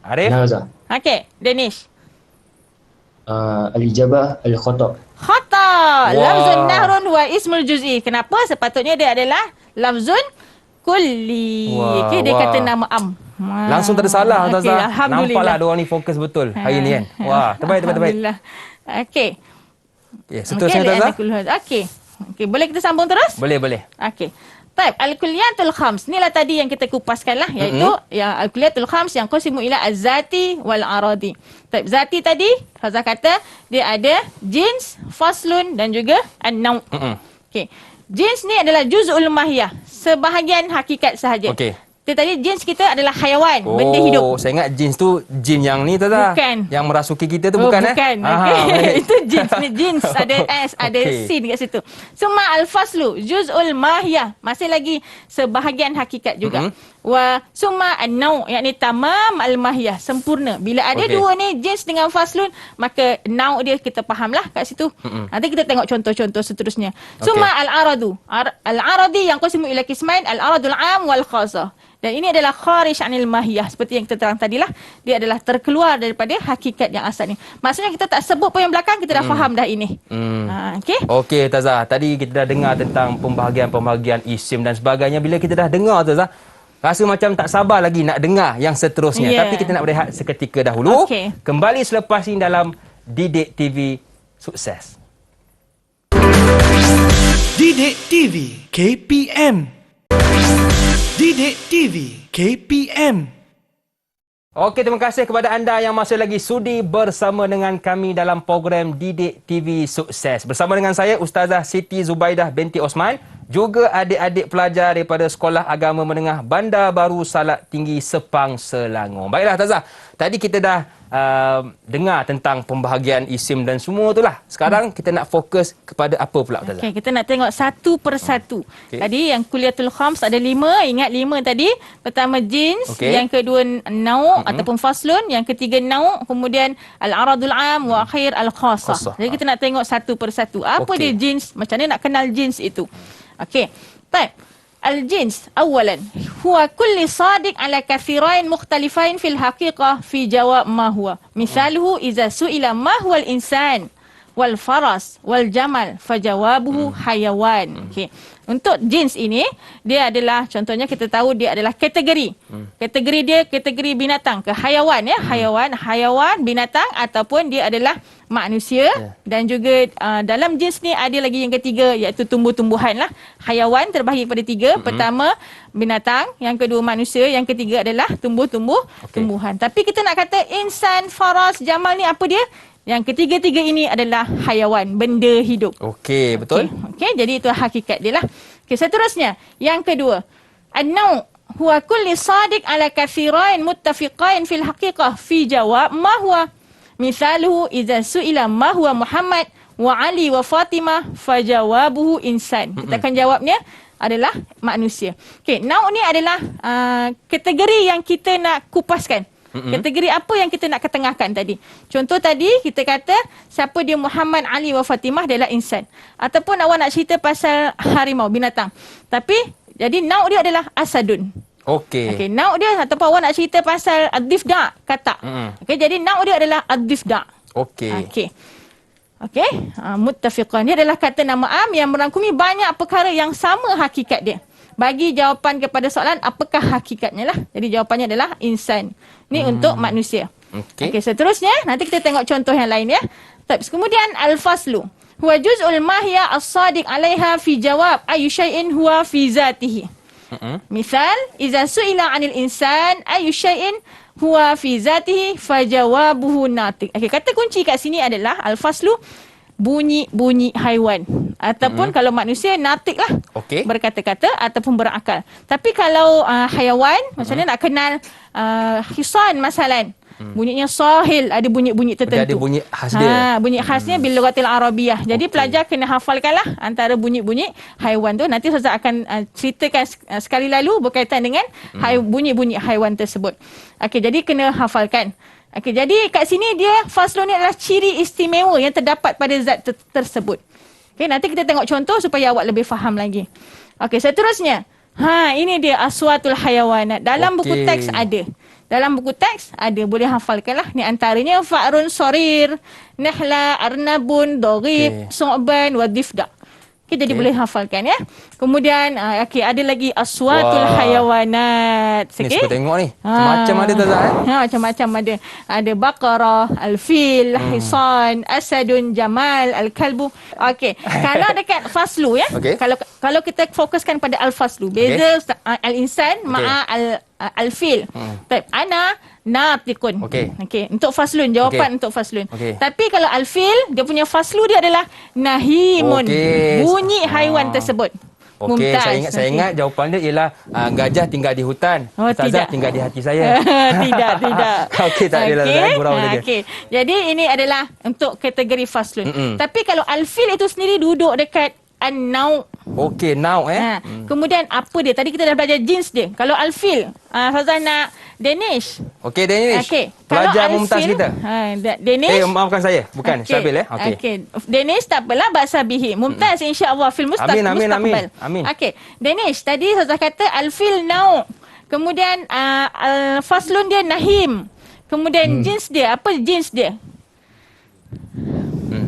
Speaker 2: Arif?
Speaker 3: Okey, Danish.
Speaker 7: Al-ijabah al-khata'.
Speaker 3: Khata'. Lafzun nahrun huwa ismul juz'i. Kenapa? Sepatutnya dia adalah lafzun kulli. Okey, dia kata nama am.
Speaker 2: Langsung tak ada salah, Ustazah.
Speaker 3: Alhamdulillah.
Speaker 2: Nampaklah ada orang ni fokus betul hari ni kan. Wah, terbaik.
Speaker 3: Alhamdulillah. Okey.
Speaker 2: Seterusnya, Ustazah.
Speaker 3: Okey, boleh kita sambung terus?
Speaker 2: Boleh.
Speaker 3: Okey. Baik, al-kulliyatul khams. Inilah tadi yang kita kupaskan lah, iaitu yang al-kulliyatul khams yang qasimu ila az-zati wal aradi. Baik, zati tadi Fazal kata dia ada jins, faslun dan juga an-naw'. Okey. Jins ni adalah juz'ul mahiyah, sebahagian hakikat sahaja.
Speaker 2: Okey.
Speaker 3: Tadi jins kita adalah haiwan, benda hidup.
Speaker 2: Saya ingat jins tu jin yang ni tu tak?
Speaker 3: Bukan.
Speaker 2: Yang merasuki kita tu bukan
Speaker 3: Bukan. Itu jins. Ni jins ada S, ada sin kat situ. Summa al-faslu juz'ul mahiyah, masih lagi sebahagian hakikat juga. Wa summa an-naw', yakni tamam al-mahiyah, sempurna. Bila ada dua ni jins dengan faslun, maka naw' dia kita fahamlah kat situ. Nanti kita tengok contoh-contoh seterusnya. Summa al-aradu. Al-aradi yang qasimu ila qismain, al-aradul 'am wal khasah. Dan ini adalah kharij anil mahiyah. Seperti yang kita terang tadilah, dia adalah terkeluar daripada hakikat yang asal ni. Maksudnya kita tak sebut pun yang belakang, kita dah faham dah ini. Okey,
Speaker 2: Ustazah. Tadi kita dah dengar tentang pembahagian isim dan sebagainya. Bila kita dah dengar, Ustazah, rasa macam tak sabar lagi nak dengar yang seterusnya. Tapi kita nak berehat seketika dahulu. Kembali selepas ini dalam Didik TV Sukses.
Speaker 1: Didik TV KPM. Didik TV KPM.
Speaker 2: Okey, terima kasih kepada anda yang masih lagi sudi bersama dengan kami dalam program Didik TV Sukses. Bersama dengan saya, Ustazah Siti Zubaidah binti Osman, juga adik-adik pelajar daripada Sekolah Agama Menengah Bandar Baru Salak Tinggi Sepang, Selangor. Baiklah, Ustazah. Tadi kita dah dengar tentang pembahagian isim dan semua itulah. Sekarang kita nak fokus kepada apa pula, Ustazah?
Speaker 3: Okey, kita nak tengok satu persatu. Tadi yang kuliatul khams ada 5, ingat 5 tadi. Pertama jins, yang kedua naw' ataupun faslun, yang ketiga naw', kemudian al-aradul 'am wa akhir al-khassah. Jadi kita nak tengok satu persatu. Apa dia jins? Macam mana nak kenal jins itu? Okey. Baik. Al-jins awalan huwa kulli sadiq ala kathirain mukhtalifain fil haqiqah fi jawab ma huwa. Misaluhu iza su'ila ma huwa al-insan wal faras wal jamal fajawabuhu hayawan. Okey. Untuk jins ini, dia adalah, contohnya kita tahu dia adalah kategori. Kategori dia kategori binatang ke hayawan ya, hayawan, binatang ataupun dia adalah manusia dan juga dalam jenis ni ada lagi yang ketiga iaitu tumbuh-tumbuhan lah. Hayawan terbahagi kepada tiga. Pertama binatang, yang kedua manusia, yang ketiga adalah tumbuh-tumbuhan. Tapi kita nak kata insan, faras, jamal ni apa dia? Yang ketiga-tiga ini adalah hayawan, benda hidup.
Speaker 2: Okey, betul.
Speaker 3: Okey, jadi itu hakikat dia lah. Okey, seterusnya. Yang kedua. An-naw' huwa kulli sadiq ala kathirain muttafiqain fil haqiqah fi jawab ma huwa. Misaluhu idza su'ila ma huwa Muhammad wa Ali wa Fatimah fajawabuhu insan. Kita akan jawabnya adalah manusia. Okey, naw' ni adalah kategori yang kita nak kupaskan. Kategori apa yang kita nak ketengahkan tadi. Contoh tadi kita kata siapa dia Muhammad, Ali wa Fatimah adalah insan. Ataupun awak nak cerita pasal harimau, binatang. Tapi jadi nauk dia adalah asadun. Okey, nauk dia ataupun awak nak cerita pasal ad-difda, katak. Okey, jadi nauk dia adalah ad-difda. Okey. Muttafiqan dia adalah kata nama am yang merangkumi banyak perkara yang sama hakikat dia. Bagi jawapan kepada soalan apakah hakikatnya lah. Jadi jawapannya adalah insan. Ni untuk manusia. Okey, seterusnya nanti kita tengok contoh yang lain ya. Kemudian al-faslu huwa juz'ul mahya as-sadiq 'alaiha fi jawab ayu syai'in huwa fi zatihi. Misal, idza su'ila 'anil insan ayu syai'in huwa fi zatihi fajawabuhu natiq. Okey, kata kunci kat sini adalah al-faslu bunyi-bunyi haiwan. Ataupun kalau manusia natik lah. Berkata-kata ataupun berakal. Tapi kalau haiwan, misalnya nak kenal hisan masalan. Bunyinya sahil, ada bunyi-bunyi tertentu.
Speaker 2: Ada bunyi khas dia.
Speaker 3: Bunyi khasnya bil lughatil arabiyah. Jadi pelajar kena hafalkanlah antara bunyi-bunyi haiwan tu. Nanti Ustaz akan ceritakan sekali lalu berkaitan dengan bunyi-bunyi haiwan tersebut. Okey, jadi kena hafalkan. Okey, jadi kat sini dia faslu ni adalah ciri istimewa yang terdapat pada zat tersebut. Okey, nanti kita tengok contoh supaya awak lebih faham lagi. Okey, seterusnya. Ini dia aswatul hayawanat. Dalam buku teks ada. Dalam buku teks ada, boleh hafalkanlah. Ni antaranya fa'run sorir, nahla, arnabun, dorib, su'ban, wadifda. Okay, jadi boleh hafalkan ya. Kemudian ada lagi aswatul hayawanat.
Speaker 2: Ni suka tengok ni. Macam ada tak Zat?
Speaker 3: Macam-macam ada. Ada baqarah, al-fil, hisan, asadun, jamal, al-kalbu. Okey, kalau dekat faslu ya. Kalau kita fokuskan pada al-faslu, beza al-insan ma'a al-fil. Ana natiqun. Okey, untuk faslun, jawapan untuk faslun. Tapi kalau al-fil, dia punya faslu dia adalah nahimun. Bunyi haiwan tersebut.
Speaker 2: Okey, saya ingat jawapan dia ialah gajah tinggal di hutan. Ustazah tinggal di hati saya.
Speaker 3: Tidak.
Speaker 2: Okey, tak adalah gurau saja.
Speaker 3: Okey. Jadi ini adalah untuk kategori faslun. Tapi kalau al-fil itu sendiri duduk dekat an-nau'.
Speaker 2: Okey, nau'
Speaker 3: Kemudian apa dia? Tadi kita dah belajar jenis dia. Kalau al-fil, Ustazah nak Danish.
Speaker 2: Okey, Danish. Pelajar mumtaz kita.
Speaker 3: Danish.
Speaker 2: Maafkan saya. Bukan, Syabil
Speaker 3: Okey. Danish tak apalah, ba'sa bihi. Mumtaz insya-Allah fil mustaqbal.
Speaker 2: Amin.
Speaker 3: Okey. Danish tadi Ustazah kata al-fil nau'. Kemudian faslun dia nahim. Kemudian jenis dia, apa jenis dia?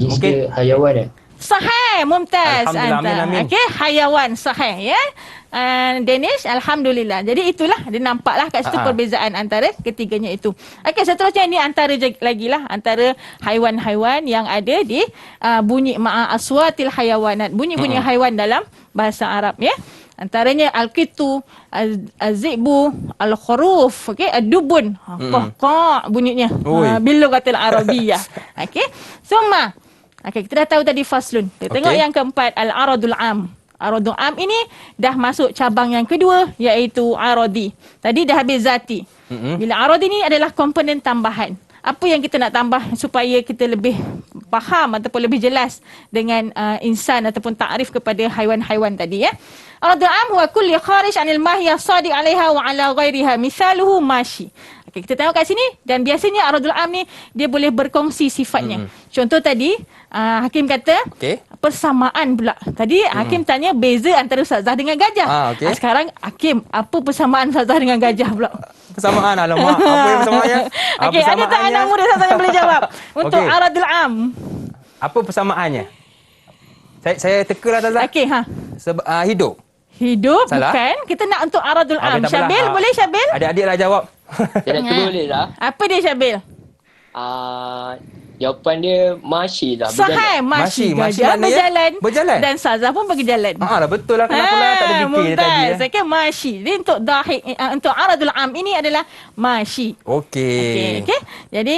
Speaker 7: Jenis dia hayawan
Speaker 3: Sahih, mumtaz.
Speaker 2: Alhamdulillah, amin.
Speaker 3: Okey, hayawan sahih ya. Danish, alhamdulillah. Jadi itulah, dia nampaklah kat situ perbezaan antara ketiganya itu. Okey, seterusnya ini antara lagi lah antara haiwan-haiwan yang ada di bunyi ma'a aswatil hayawanat. Bunyi-bunyi haiwan dalam bahasa Arab ya. Antaranya al-qitu, az-zi'bu, al-khuruf, okey, ad-dubun. Qa bunyinya. Bil lughatil arabiyyah. Okey. Summa. Okey, kita dah tahu tadi faslun. Kita tengok yang keempat, al-aradul am. Aradul am ini dah masuk cabang yang kedua iaitu aradi. Tadi dah habis zati. Bila aradi ni adalah komponen tambahan. Apa yang kita nak tambah supaya kita lebih faham ataupun lebih jelas dengan insan ataupun takrif kepada haiwan-haiwan tadi ya. Aradul am huwa kulli kharij 'anil mahiyah sadiq 'alaiha wa 'ala ghairiha. Misaluhu mashi. Okey, kita tengok kat sini dan biasanya aradul am ni dia boleh berkongsi sifatnya. Contoh tadi Hakim kata persamaan pula. Tadi Hakim tanya beza antara ustazah dengan gajah. Sekarang Hakim, apa persamaan ustazah dengan gajah pula?
Speaker 2: Persamaan, alamak. Apa yang persamaannya?
Speaker 3: Okey, ada tak anak murid ustazah yang boleh jawab untuk aradul am?
Speaker 2: Apa persamaannya? Saya tekalah ustazah.
Speaker 3: Okey,
Speaker 2: hidup.
Speaker 3: Hidup salah. Bukan. Kita nak untuk aradul am. Syabil, boleh Syabil?
Speaker 2: Adik-adik dah jawab.
Speaker 11: Dia dah boleh dah.
Speaker 3: Apa dia Syabil?
Speaker 11: Jawapan dia Mashi lah.
Speaker 3: Sahih, Mashi.
Speaker 2: Mashi
Speaker 3: Gajah
Speaker 2: maknanya
Speaker 3: berjalan. Dan Sazah pun bagi jalan.
Speaker 2: Dah betul lah. Kenapa lah tak ada fikir dia tadi.
Speaker 3: Mumtaz. Saya kan Mashi. Dia untuk dahik, untuk aradul am ini adalah Mashi.
Speaker 2: Okey.
Speaker 3: Okey. Jadi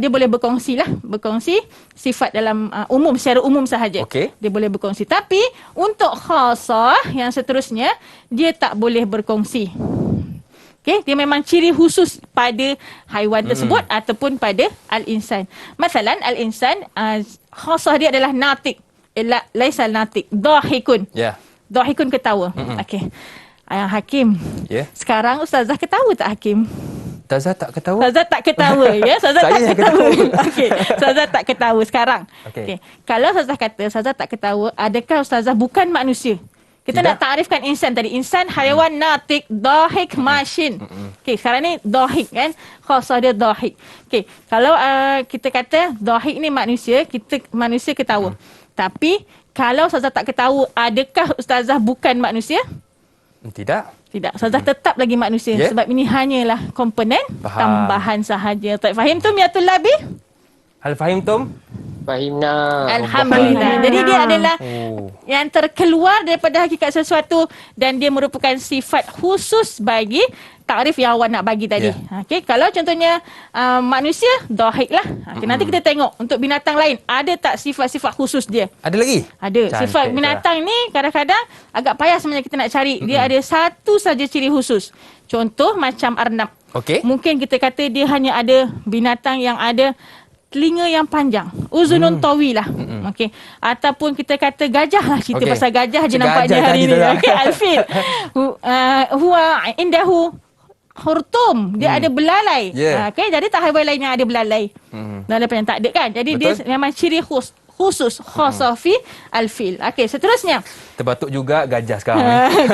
Speaker 3: dia boleh berkongsi lah. Berkongsi sifat dalam umum, secara umum sahaja.
Speaker 2: Okey.
Speaker 3: Dia boleh berkongsi. Tapi untuk khasah yang seterusnya, dia tak boleh berkongsi. Okey, dia memang ciri khusus pada haiwan tersebut ataupun pada al-insan. Masalan, al-insan khasah dia adalah natik. Laisal natik. Dahikun.
Speaker 2: Ya.
Speaker 3: Dahikun ketawa. Okey. Hakim.
Speaker 2: Ya.
Speaker 3: Sekarang Ustazah ketawa tak Hakim?
Speaker 2: Ustazah tak ketawa?
Speaker 3: Ustazah tak ketawa, ya? Ustazah
Speaker 2: Saya
Speaker 3: tak
Speaker 2: yang
Speaker 3: ketawa.
Speaker 2: ketawa.
Speaker 3: Okey. Ustazah tak ketawa sekarang.
Speaker 2: Okey.
Speaker 3: Kalau Ustazah kata Ustazah tak ketawa, adakah Ustazah bukan manusia? Kita nak takrifkan insan tadi. Insan, haiwan, natik, dahik, mashin. Okey, sekarang ni dahik kan. Khasah dia dahik. Okey, kalau kita kata dahik ni manusia, manusia ketawa. Tapi, kalau Ustazah tak ketawa, adakah Ustazah bukan manusia? Tidak. Ustazah tetap lagi manusia.
Speaker 2: Yeah.
Speaker 3: Sebab ini hanyalah komponen tambahan sahaja. Tak faham tu, Miatul Labi?
Speaker 2: Hal fahim tum?
Speaker 11: Fahimna.
Speaker 3: Alhamdulillah. Jadi dia adalah yang terkeluar daripada hakikat sesuatu dan dia merupakan sifat khusus bagi takrif yang awak nak bagi tadi. Okey, kalau contohnya manusia, dahik lah. Okay, nanti kita tengok untuk binatang lain ada tak sifat-sifat khusus dia?
Speaker 2: Ada lagi?
Speaker 3: Ada.
Speaker 2: Cantik
Speaker 3: Sifat binatang ni kadang-kadang agak payah sebenarnya kita nak cari. Dia ada satu saja ciri khusus. Contoh macam arnab.
Speaker 2: Okey.
Speaker 3: Mungkin kita kata dia hanya ada binatang yang ada telinga yang panjang, uzunun tawilah. Okey. Ataupun kita kata gajah lah, cerita pasal gajah je nampaknya hari ni. Okey, alfil. Huwa indahu khurtum, dia ada belalai. Okey, jadi tak haiwan lain yang ada belalai. Belalai yang tak ada kan. Jadi dia memang ciri khusus khasah fi alfil. Okey, seterusnya.
Speaker 2: Terbatuk juga gajah sekarang.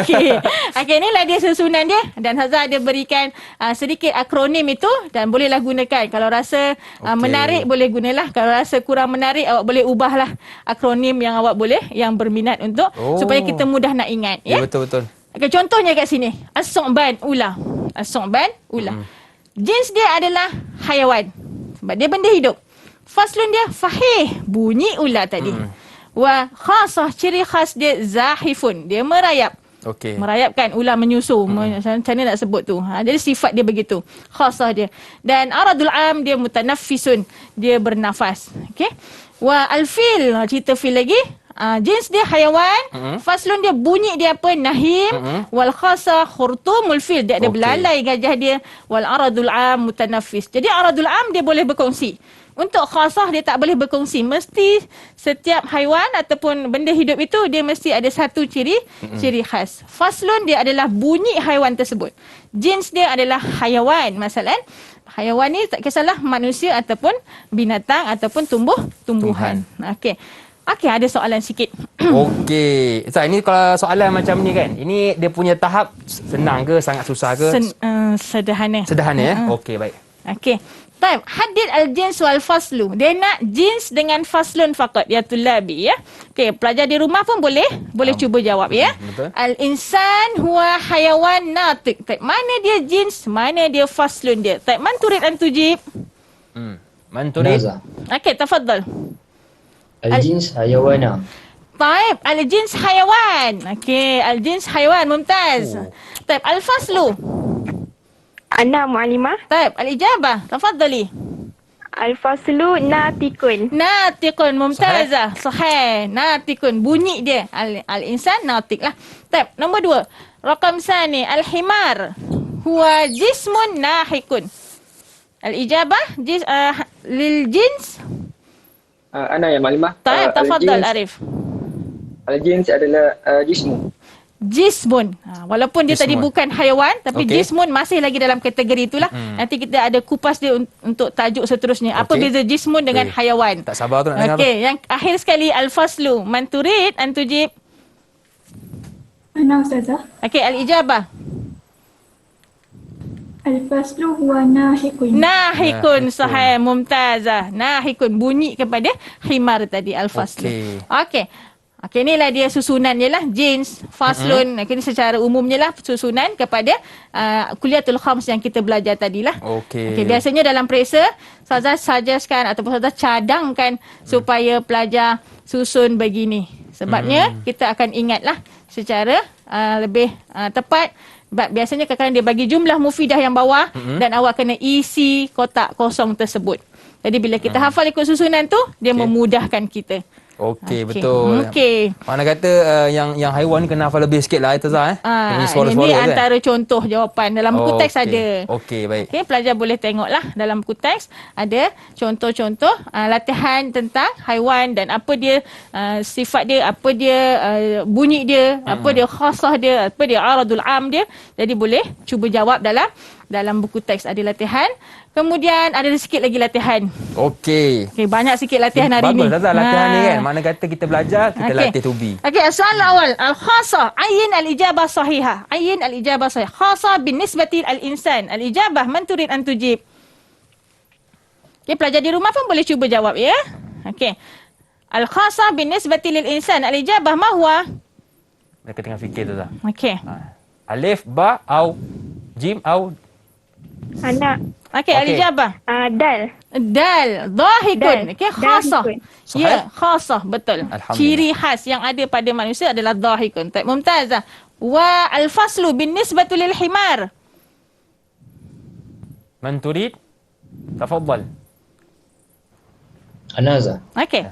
Speaker 3: Okey. Okey, inilah dia susunan dia dan Hazah ada berikan sedikit akronim itu dan bolehlah gunakan. Kalau rasa menarik boleh gunalah. Kalau rasa kurang menarik awak boleh ubahlah akronim yang awak boleh yang berminat untuk supaya kita mudah nak ingat, ya.
Speaker 2: Betul.
Speaker 3: Okey, contohnya kat sini. As-su'ban ular. As-su'ban ular. Jenis dia adalah haiwan. Sebab dia benda hidup. Faslun dia fahih, bunyi ular tadi. Wa khasah, ciri khas dia zahifun, dia merayap.
Speaker 2: Okey.
Speaker 3: Merayapkan, ular menyusu. Macam mana nak sebut tu? Jadi sifat dia begitu. Khasah dia. Dan aradul am dia mutanaffisun, dia bernafas. Okey. Wa alfil, cerita fil lagi. Jenis dia haiwan. Faslun dia bunyi dia apa? Nahim. Wal khasah khurtumul fil, dia ada belalai gajah dia. Wal aradul am mutanaffis. Jadi aradul am dia boleh berkongsi. Untuk khasah dia tak boleh berkongsi. Mesti setiap haiwan ataupun benda hidup itu dia mesti ada satu ciri khas. Faslun dia adalah bunyi haiwan tersebut. Jenis dia adalah haiwan. Masalah haiwan ni tak kisahlah manusia ataupun binatang ataupun tumbuhan. Okey. Okey, ada soalan sikit.
Speaker 2: Okey. Ustaz, ini kalau soalan macam ni kan, ini dia punya tahap senang ke, sangat susah ke?
Speaker 3: Sederhana.
Speaker 2: Sederhana ya? Okey, baik.
Speaker 3: Okey. Baik, hadid al-jins wal faslu. Dia nak jins dengan faslun faqat, ya tulabi, ya. Okey, pelajar di rumah pun boleh cuba jawab, ya.
Speaker 2: Betul.
Speaker 3: Al-insan huwa hayawan natik. Baik, mana dia jins, mana dia faslun dia? Baik, man turid an tujib?
Speaker 2: Man turid?
Speaker 3: Okey, tafadhal.
Speaker 7: Al-jins hayawana.
Speaker 3: Baik, al-jins hayawan. Okey, al-jins hayawan, mumtaz. Baik, al-faslu.
Speaker 8: Ana mu'alimah.
Speaker 3: Baik, al-ijabah. Tafadhali.
Speaker 8: Al-faslu natikun.
Speaker 3: Natikun, mumtazah. Sahih. Natikun, bunyi dia. Al-insan natik lah. Baik, nombor 2. Rakam sani, al-himar. Huwa jismun nahikun. Al-ijabah, lil jins.
Speaker 10: Ana ya Malimah.
Speaker 3: Baik, tafadhal Arif.
Speaker 10: Al-jins adalah jismu.
Speaker 3: Jismun. Walaupun dia tadi bukan haiwan, tapi jismun masih lagi dalam kategori itulah. Nanti kita ada kupas dia untuk tajuk seterusnya. Apa beza jismun dengan haiwan?
Speaker 2: Tak sabar tu nak dengar.
Speaker 3: Okey, yang akhir sekali al-faslu. Man turid an tujib?
Speaker 12: Ana Ustazah.
Speaker 3: Okey, al-ijabah.
Speaker 12: Al-faslu huwa nahikun.
Speaker 3: Nahikun, sahih, mumtazah. Nahikun, bunyi kepada himar tadi, al-faslu. Okey. Okey, inilah dia susunan je lah. Jins, faslun. Ini secara umumnya lah susunan kepada kuliatul khams yang kita belajar tadilah.
Speaker 2: Okey.
Speaker 3: Okey, biasanya dalam periksa, Ustazah suggestkan ataupun Ustazah cadangkan supaya pelajar susun begini. Sebabnya kita akan ingatlah secara lebih tepat. Biasanya kadang-kadang dia bagi jumlah mufidah yang bawah dan awak kena isi kotak kosong tersebut. Jadi bila kita hafal ikut susunan tu, dia memudahkan kita.
Speaker 2: Okey, betul.
Speaker 3: Okey.
Speaker 2: Mana kata yang haiwan ni kena hafal lebih sikit lah, Ustazah.
Speaker 3: Ini antara contoh jawapan. Dalam buku teks ada.
Speaker 2: Okey, baik.
Speaker 3: Okey, pelajar boleh tengoklah dalam buku teks ada contoh-contoh latihan tentang haiwan dan apa dia sifat dia, apa dia bunyi dia, apa dia khasah dia, apa dia aradul am dia. Jadi boleh cuba jawab dalam buku teks ada latihan. Kemudian ada sikit lagi latihan.
Speaker 2: Okey.
Speaker 3: Okey, banyak sikit latihan hari ni.
Speaker 2: Bagus Ustazah latihan ni kan. Mana kata kita belajar, kita latih to be.
Speaker 3: Okey, soalan awal. Al-khasa. Ayin al-ijabah sahihah. Ayin al-ijabah sahihah. Khasa bin nisbati al-insan. Al-ijabah man turid an tujib. Okey, pelajar di rumah pun boleh cuba jawab ya. Okey. Al-khasa bin nisbati lil-insan. Al-ijabah ma huwa?
Speaker 2: Mereka tengah fikir Ustazah.
Speaker 3: Okey.
Speaker 2: Alif, ba, au, jim, au.
Speaker 8: Anak.
Speaker 3: Okey, al-ijabah.
Speaker 8: Dal.
Speaker 3: Dal. Dhahikun. Okey, khasah. Ya, khasah. Betul. Ciri khas yang ada pada manusia adalah dhahikun. Tak mumtazah. Wa al-faslu bin nisbatu lil himar.
Speaker 2: Man turid? Tafaddal.
Speaker 7: Anaza.
Speaker 3: Okey.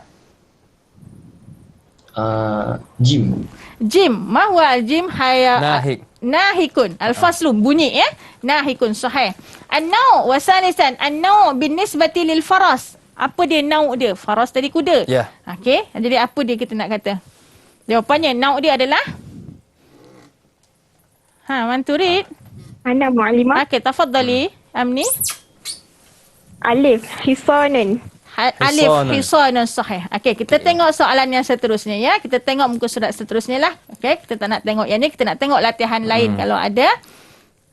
Speaker 7: Jim.
Speaker 3: Jim. Ma huwa al-jim?
Speaker 2: Nahik.
Speaker 3: Nahikun. Al-faslu bunyi ya. Nahikun sahih. An-naw' wa salisan an-naw' bin nisbati lil faras. Apa dia naw' dia? Faras tadi kuda.
Speaker 2: Ya.
Speaker 3: Okey. Jadi apa dia kita nak kata? Jawapannya naw' dia adalah man turid?
Speaker 8: Ana mu'allimah.
Speaker 3: Okey, tafaddali Amni.
Speaker 8: Alif. Hisanan.
Speaker 3: Alif hisanun sahih. Okey, kita tengok soalan yang seterusnya ya. Kita tengok muka surat seterusnya lah. Okey, kita tak nak tengok yang ni, kita nak tengok latihan lain kalau ada.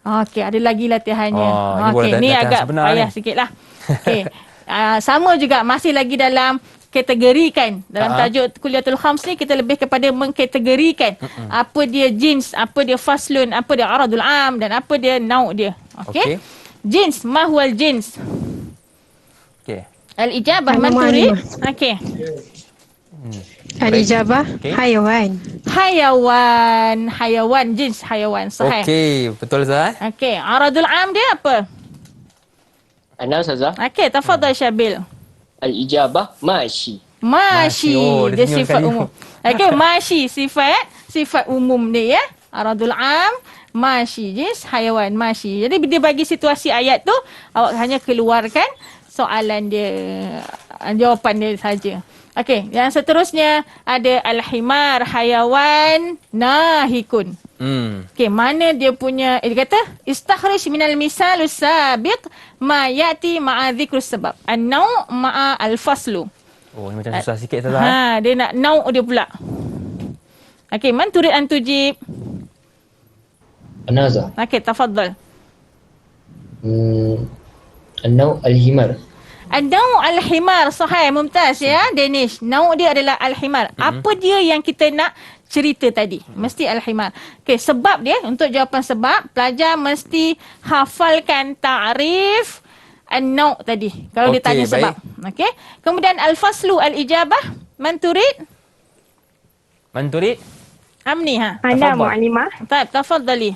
Speaker 3: Okey, ada lagi latihannya. Okey, ni agak payah sikitlah. Okey. Sama juga masih lagi dalam kategorikan. Dalam tajuk kuliatul khams ni kita lebih kepada mengkategorikan apa dia jins, apa dia faslun, apa dia aradul am dan apa dia nau' dia. Okey. Jins, ma huwal jins?
Speaker 2: Okey.
Speaker 3: Al-ijabah man turid? Okey.
Speaker 9: Al-ijabah hayawan.
Speaker 3: Hayawan jins hayawan sahih.
Speaker 2: Okey, betul Ustaz.
Speaker 3: Okey, aradul am dia apa?
Speaker 11: Ana Ustazah.
Speaker 3: Okey, tafadhal Syabil.
Speaker 11: Al-ijabah mashi.
Speaker 3: Mashi, dia sifat umum. Okey, mashi sifat umum dia ya. Aradul am mashi jins hayawan mashi. Jadi dia bagi situasi ayat tu awak hanya keluarkan soalan dia, jawapan dia saja. Okey, yang seterusnya ada al-himar hayawan nahikun. Okey, mana dia punya dia kata istakhrij minal misalus sabiq ma yati ma'a dzikrus sebab. An-naw' ma'a al-faslu.
Speaker 2: Oh, ini macam susah sikit Ustazah.
Speaker 3: Dia nak naw' dia pula. Okey, man turid an tujib?
Speaker 7: Anaza.
Speaker 3: Okey, tafaddal.
Speaker 7: An-naw' al-himar.
Speaker 3: An-naw' al-himar sahih, mumtaz ya Danish. Naw' dia adalah al-himar. Apa dia yang kita nak cerita tadi? Mesti al-himar. Okey, sebab dia, untuk jawapan sebab, pelajar mesti hafalkan ta'rif an-naw' tadi. Kalau dia tanya sebab. Okey. Kemudian al-faslu al-ijabah man turid?
Speaker 2: Man turid?
Speaker 3: Amni
Speaker 8: Ana mu'allimah.
Speaker 3: Tafaddali.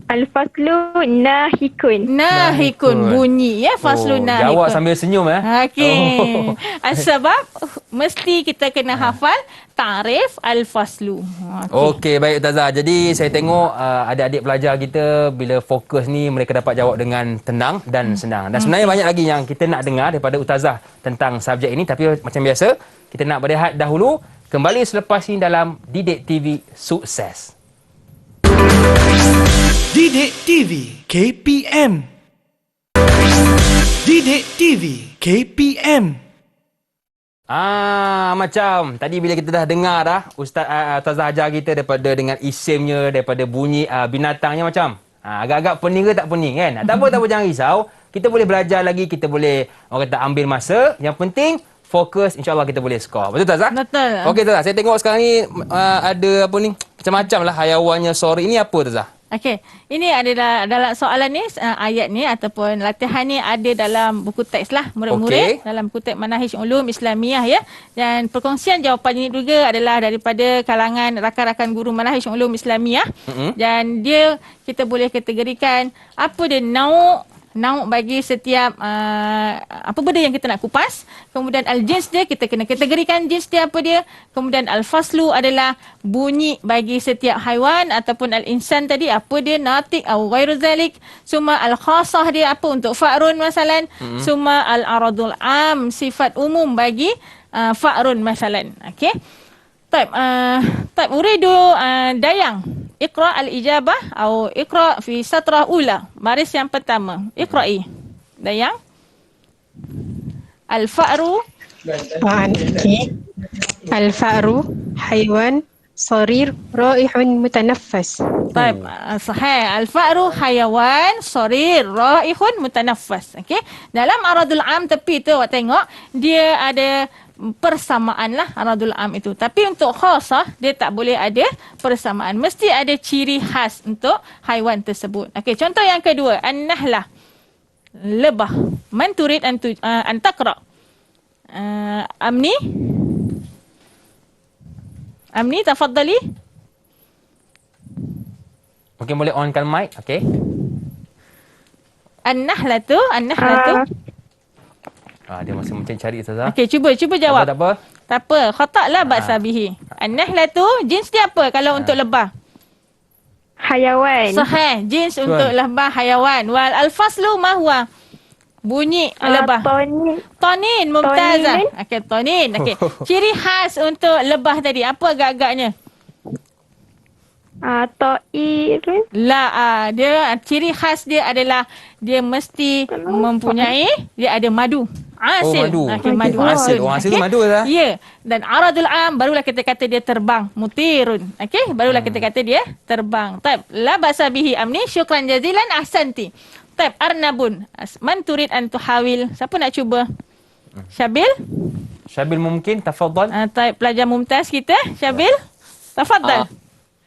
Speaker 8: Al-faslu nahikun.
Speaker 3: Nahikun bunyi ya, faslu nahikun.
Speaker 2: Jawab sambil senyum
Speaker 3: Okey. Sebab mesti kita kena hafal ta'rif al-faslu.
Speaker 2: Okey, baik Ustazah. Jadi saya tengok adik-adik pelajar kita bila fokus ni mereka dapat jawab dengan tenang dan senang. Dan sebenarnya banyak lagi yang kita nak dengar daripada Ustazah tentang subjek ini, tapi macam biasa kita nak berehat dahulu. Kembali selepas ini dalam Didik TV Sukses.
Speaker 1: Didik TV KPM. Didik TV KPM.
Speaker 2: Macam tadi bila kita dah dengar dah Ustazah ajar kita daripada dengan isimnya, daripada bunyi binatangnya macam agak-agak pening ke tak pening kan? Tak apa jangan risau. Kita boleh belajar lagi, kita boleh orang kata ambil masa. Yang penting fokus, insya-Allah kita boleh skor. Betul tak Zah?
Speaker 3: Betul.
Speaker 2: Okey Zah, saya tengok sekarang ni ada apa ni? Macam-macam lah hayawannya sorry. Ini apa Zah?
Speaker 3: Okey, ini adalah dalam soalan ni, ayat ni ataupun latihan ni ada dalam buku teks lah murid-murid, dalam buku teks Manahij Ulum Islamiyah ya. Dan perkongsian jawapan ini juga adalah daripada kalangan rakan-rakan guru Manahij Ulum Islamiyah. Dan dia kita boleh kategorikan apa dia nauk bagi setiap apa benda yang kita nak kupas. Kemudian al-jins dia, kita kena kategorikan jins dia apa dia. Kemudian al-faslu adalah bunyi bagi setiap haiwan ataupun al-insan tadi apa dia, natik atau ghairu zalik. Summa al-khasah dia apa untuk fa'run masalan. Summa al-aradul am, sifat umum bagi fa'run masalan. Okey. Taib uridu Dayang Iqra al-ijabah atau Iqra fi satrah ula. Baris yang pertama. Iqra'i. Dayang. Al-fa'ru.
Speaker 9: Al-fa'ru haiwan sarir raihun mutanaffas.
Speaker 3: Taib. Sahih. Al-fa'ru hayawan sarir raihun mutanaffas. Okey. Dalam aradul am tepi tu awak tengok dia ada persamaan lah aradul am itu. Tapi untuk khasah dia tak boleh ada persamaan. Mesti ada ciri khas untuk haiwan tersebut. Okey, contoh yang kedua, an-nahlah. Lebah. Man turid an taqra. Amni. Amni tafaddali.
Speaker 2: Okey, boleh onkan mic. Okey.
Speaker 3: An-nahlah tu.
Speaker 2: Dia masih macam cari Ustazah.
Speaker 3: Okey, cuba jawab.
Speaker 2: Tak apa.
Speaker 3: Tak apa. Khata' la ba'sa bihi. An-nahlah tu jins dia apa kalau untuk lebah?
Speaker 8: Hayawan.
Speaker 3: Sahih. Jins untuk lebah hayawan. Wal al-faslu ma huwa? Bunyi lebah. Tonin. Mumtazah. Okey, tonin. Okey. Ciri khas untuk lebah tadi apa agak-agaknya?
Speaker 8: Ta'irun.
Speaker 3: Dia ciri khas dia adalah dia mesti mempunyai, dia ada madu. Asil.
Speaker 2: Madu.
Speaker 3: Okey, madu asil.
Speaker 2: Asil tu madu lah.
Speaker 3: Ya. Dan aradul am barulah kita kata dia terbang. Mutirun. Okey, barulah kita kata dia terbang. Taib. La ba'sa bihi amni. Syukran jazilan ahsanti. Taib. Arnabun. Man turid an tuhawil. Siapa nak cuba? Syabil?
Speaker 2: Syabil mungkin. Tafaddal.
Speaker 3: Taib. Pelajar mumtaz kita. Syabil? Tafaddal.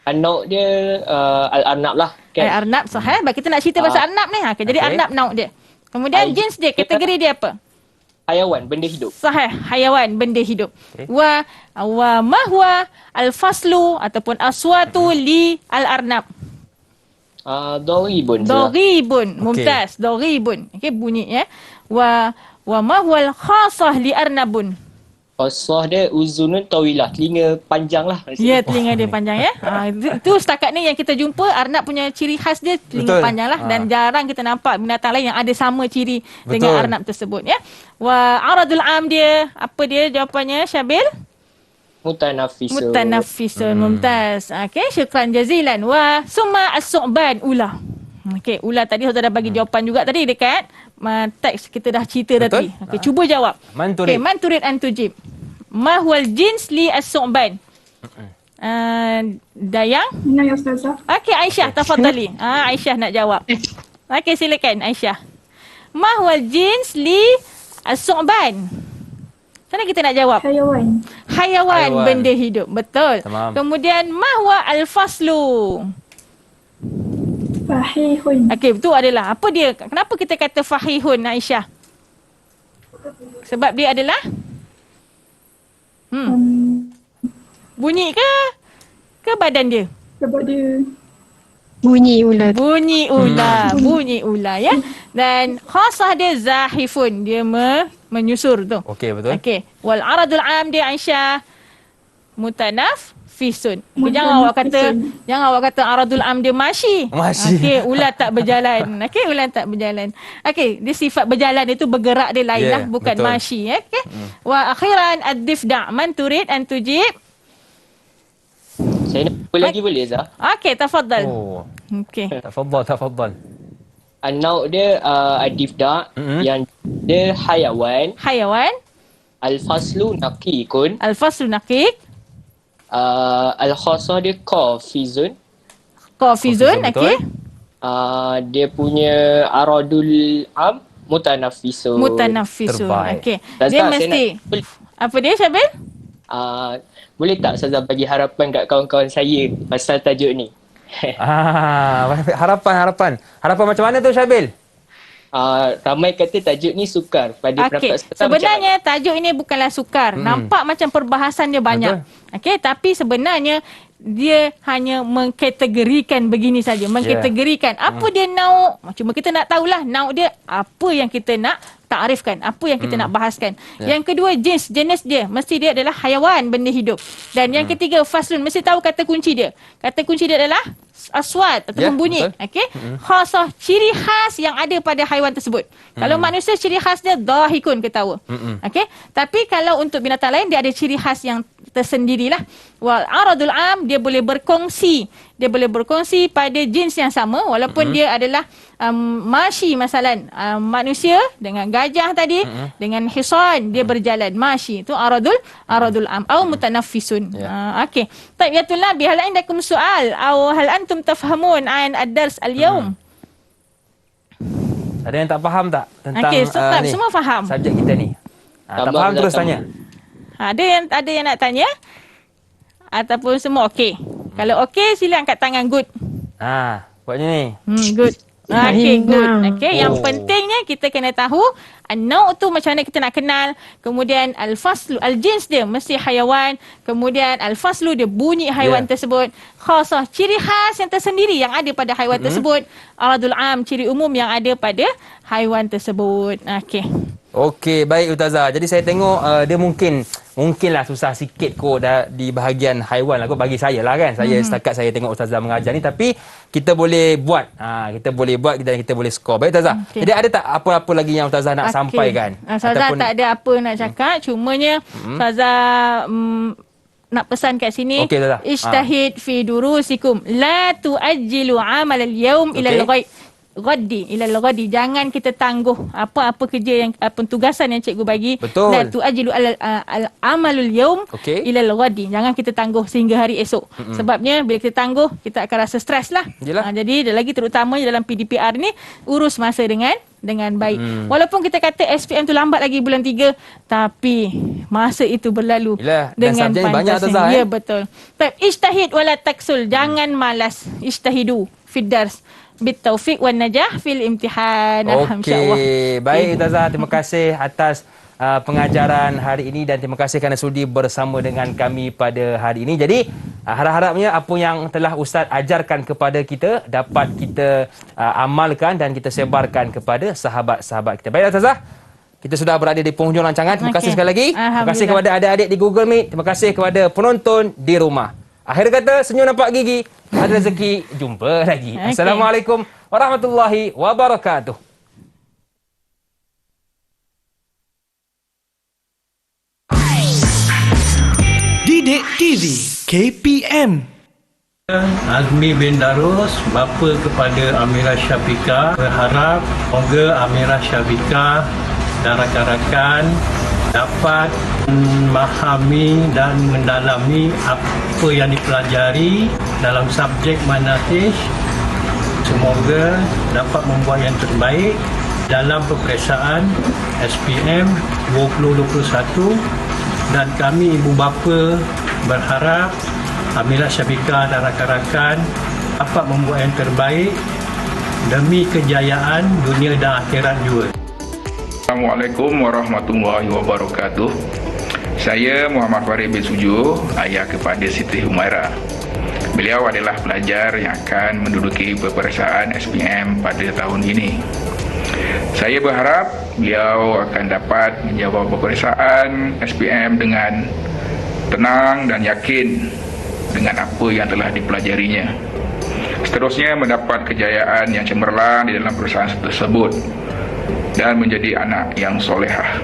Speaker 11: Nauk dia al-arnab lah. Kan?
Speaker 3: Arnab, sahih. Kita nak cerita pasal arnab ni. Jadi arnab nauk dia. Kemudian jins dia, kategori dia apa?
Speaker 11: Hayawan, benda hidup.
Speaker 3: Sahih, hayawan, benda hidup. Wa ma huwa al-faslu ataupun aswatu li al-arnab.
Speaker 11: Doribun.
Speaker 3: Mumtaz. Doribun. Okey, bunyi ya. Wa ma huwa al-khasah li arnabun.
Speaker 11: Khasah dia uzunun tawilah, telinga panjang lah.
Speaker 3: Ya, telinga dia panjang ya. Itu setakat ni yang kita jumpa arnab punya ciri khas dia telinga panjang lah. Dan jarang kita nampak binatang lain yang ada sama ciri dengan arnab tersebut ya. Wa aradul am dia, apa dia jawapannya Syabil? Mutanafisun. Mumtaz. Okey, syukran jazilan. Wa summa as-su'ban ula. Okey, ula tadi saudara bagi jawapan juga tadi dekat teks kita dah cerita tadi. Okey, cuba jawab. Okey, man turid an tujib. Ma huwal jins li as-su'ban? Dayang?
Speaker 12: Ya Ustazah.
Speaker 3: Okey, Aisyah tafaddali. Aisyah nak jawab. Okey, silakan Aisyah. Ma huwal jins li as-su'ban? Sana kita nak jawab. Hayawan, benda hidup. Betul. Tamam. Kemudian ma huwa al-faslu?
Speaker 12: Fahihun.
Speaker 3: Okey, itu adalah apa dia? Kenapa kita kata fahihun Aisyah? Sebab dia adalah bunyi ke badan dia?
Speaker 12: Sebab dia
Speaker 9: bunyi ular.
Speaker 3: Bunyi ular ya. Dan khasah dia zahifun, dia menyusur tu.
Speaker 2: Okey, betul.
Speaker 3: Okey. Wal aradul am dia Aisyah mutanafisun. Jangan awak kata aradul am dia mashi. Okey, ular tak berjalan. Okey, ular tak berjalan. Okey, dia sifat berjalan itu bergerak dia lain lah, bukan betul. Mashi. Okey. Wa akhiran ad-difda' man turid an tujib.
Speaker 11: Saya nak apa lagi boleh Zah?
Speaker 3: Okey, tafaddal. Okey.
Speaker 2: Tafaddal.
Speaker 11: Nauk dia ad-difda' yang dia hayawan. Al-faslu naqiqun. Al-khasah dia qafizun.
Speaker 3: Okey.
Speaker 11: Dia punya aradul am mutanafisun.
Speaker 3: Okey. Dia mesti Apa dia, Syabil?
Speaker 11: Boleh tak Ustazah bagi harapan kat kawan-kawan saya pasal tajuk ni?
Speaker 2: Harapan macam mana tu, Syabil?
Speaker 11: Ramai kata tajuk ni sukar pada pendapat serta.
Speaker 3: Sebenarnya tajuk ini bukanlah sukar. Nampak macam perbahasan dia banyak. Okey, tapi sebenarnya dia hanya mengkategorikan begini saja, mengkategorikan apa dia nauk. Cuma kita nak tahulah nauk dia apa yang kita nak takrifkan, apa yang kita nak bahaskan. Yang kedua, jenis dia, mesti dia adalah haiwan, benda hidup. Dan yang ketiga, faslun, mesti tahu kata kunci dia. Kata kunci dia adalah aswat ataupun bunyi. Okey. Khasah, ciri khas yang ada pada haiwan tersebut. Kalau manusia, ciri khasnya dhahikun, ketawa. Okey. Tapi kalau untuk binatang lain, dia ada ciri khas yang tersendirilah. Wal aradul am, dia boleh berkongsi. Dia boleh berkongsi pada jins yang sama walaupun dia adalah mashi masalan. Manusia dengan gajah tadi dengan hisan dia berjalan mashi. Itu aradul am au mutanaffisun. Okey. Baik, ya tulab, hal indakum soal atau hal antum tafhamun an ad-dars al-yawm?
Speaker 2: Ada yang tak faham tak tentang
Speaker 3: semua faham
Speaker 2: subjek kita ni? Tak faham terus tanya.
Speaker 3: Ada yang nak tanya? Ataupun semua okey? Kalau okey, sila angkat tangan. Good.
Speaker 2: Buatnya ni.
Speaker 3: Good. Okey, good. Okey, yang pentingnya kita kena tahu an-nau' tu macam mana kita nak kenal. Kemudian al-faslu, al-jins dia mesti haiwan. Kemudian al-faslu dia bunyi haiwan tersebut. Khasah, ciri khas yang tersendiri yang ada pada haiwan tersebut. Aradul am, ciri umum yang ada pada haiwan tersebut. Okey.
Speaker 2: Okey, baik Ustazah. Jadi saya tengok dia mungkinlah susah sikit kot di bahagian haiwan lah kot bagi saya lah kan. Saya setakat saya tengok Ustazah mengajar ni, tapi kita boleh buat. Kita boleh buat dan kita boleh skor. Baik Ustazah. Jadi ada tak apa-apa lagi yang Ustazah nak sampaikan?
Speaker 3: Ustazah tak ada apa nak cakap. Cumanya Ustazah nak pesan kat sini. Ijtahid fi durusikum. La tuajjilu amal al-yawm ila al-ghaib. Ilal ghadi, jangan kita tangguh apa-apa kerja yang tugasan yang cikgu bagi. La tuajilu al-amalul yaum ilal ghadi, jangan kita tangguh sehingga hari esok. Sebabnya bila kita tangguh, kita akan rasa stres lah. Jadi lagi terutamanya dalam PDPR ni, urus masa dengan baik. Walaupun kita kata SPM tu lambat lagi bulan 3, tapi masa itu berlalu dengan pantasnya. Ya, betul. Ijtahid wala taksul, jangan malas. Ijtahidu fid dars bitaufiq wan najah fil imtihan.
Speaker 2: Okey, baik Ustazah, terima kasih atas pengajaran hari ini dan terima kasih kerana sudi bersama dengan kami pada hari ini. Jadi harap-harapnya apa yang telah Ustaz ajarkan kepada kita dapat kita amalkan dan kita sebarkan kepada sahabat-sahabat kita. Baik Ustazah, kita sudah berada di penghujung rancangan. Terima kasih sekali lagi. Terima kasih kepada adik-adik di Google Meet. Terima kasih kepada penonton di rumah. Akhir kata, senyum nampak gigi, ada rezeki, jumpa lagi. Assalamualaikum warahmatullahi wabarakatuh.
Speaker 1: Didik TV KPM.
Speaker 13: Azmi bin Darus, bapa kepada Amirah Syafiqah, berharap semoga Amirah Syafiqah dan rakan-rakan dapat memahami dan mendalami apa yang dipelajari dalam subjek manhaj. Semoga dapat membuat yang terbaik dalam peperiksaan SPM 2021 dan kami ibu bapa berharap Amirah Syafiqah dan rakan-rakan dapat membuat yang terbaik demi kejayaan dunia dan akhirat juga.
Speaker 14: Assalamualaikum warahmatullahi wabarakatuh. Saya Muhammad Farid bin Sujo, ayah kepada Siti Humaira. Beliau adalah pelajar yang akan menduduki peperiksaan SPM pada tahun ini. Saya berharap beliau akan dapat menjawab peperiksaan SPM dengan tenang dan yakin dengan apa yang telah dipelajarinya. Seterusnya mendapat kejayaan yang cemerlang di dalam perusahaan tersebut dan menjadi anak yang solehah.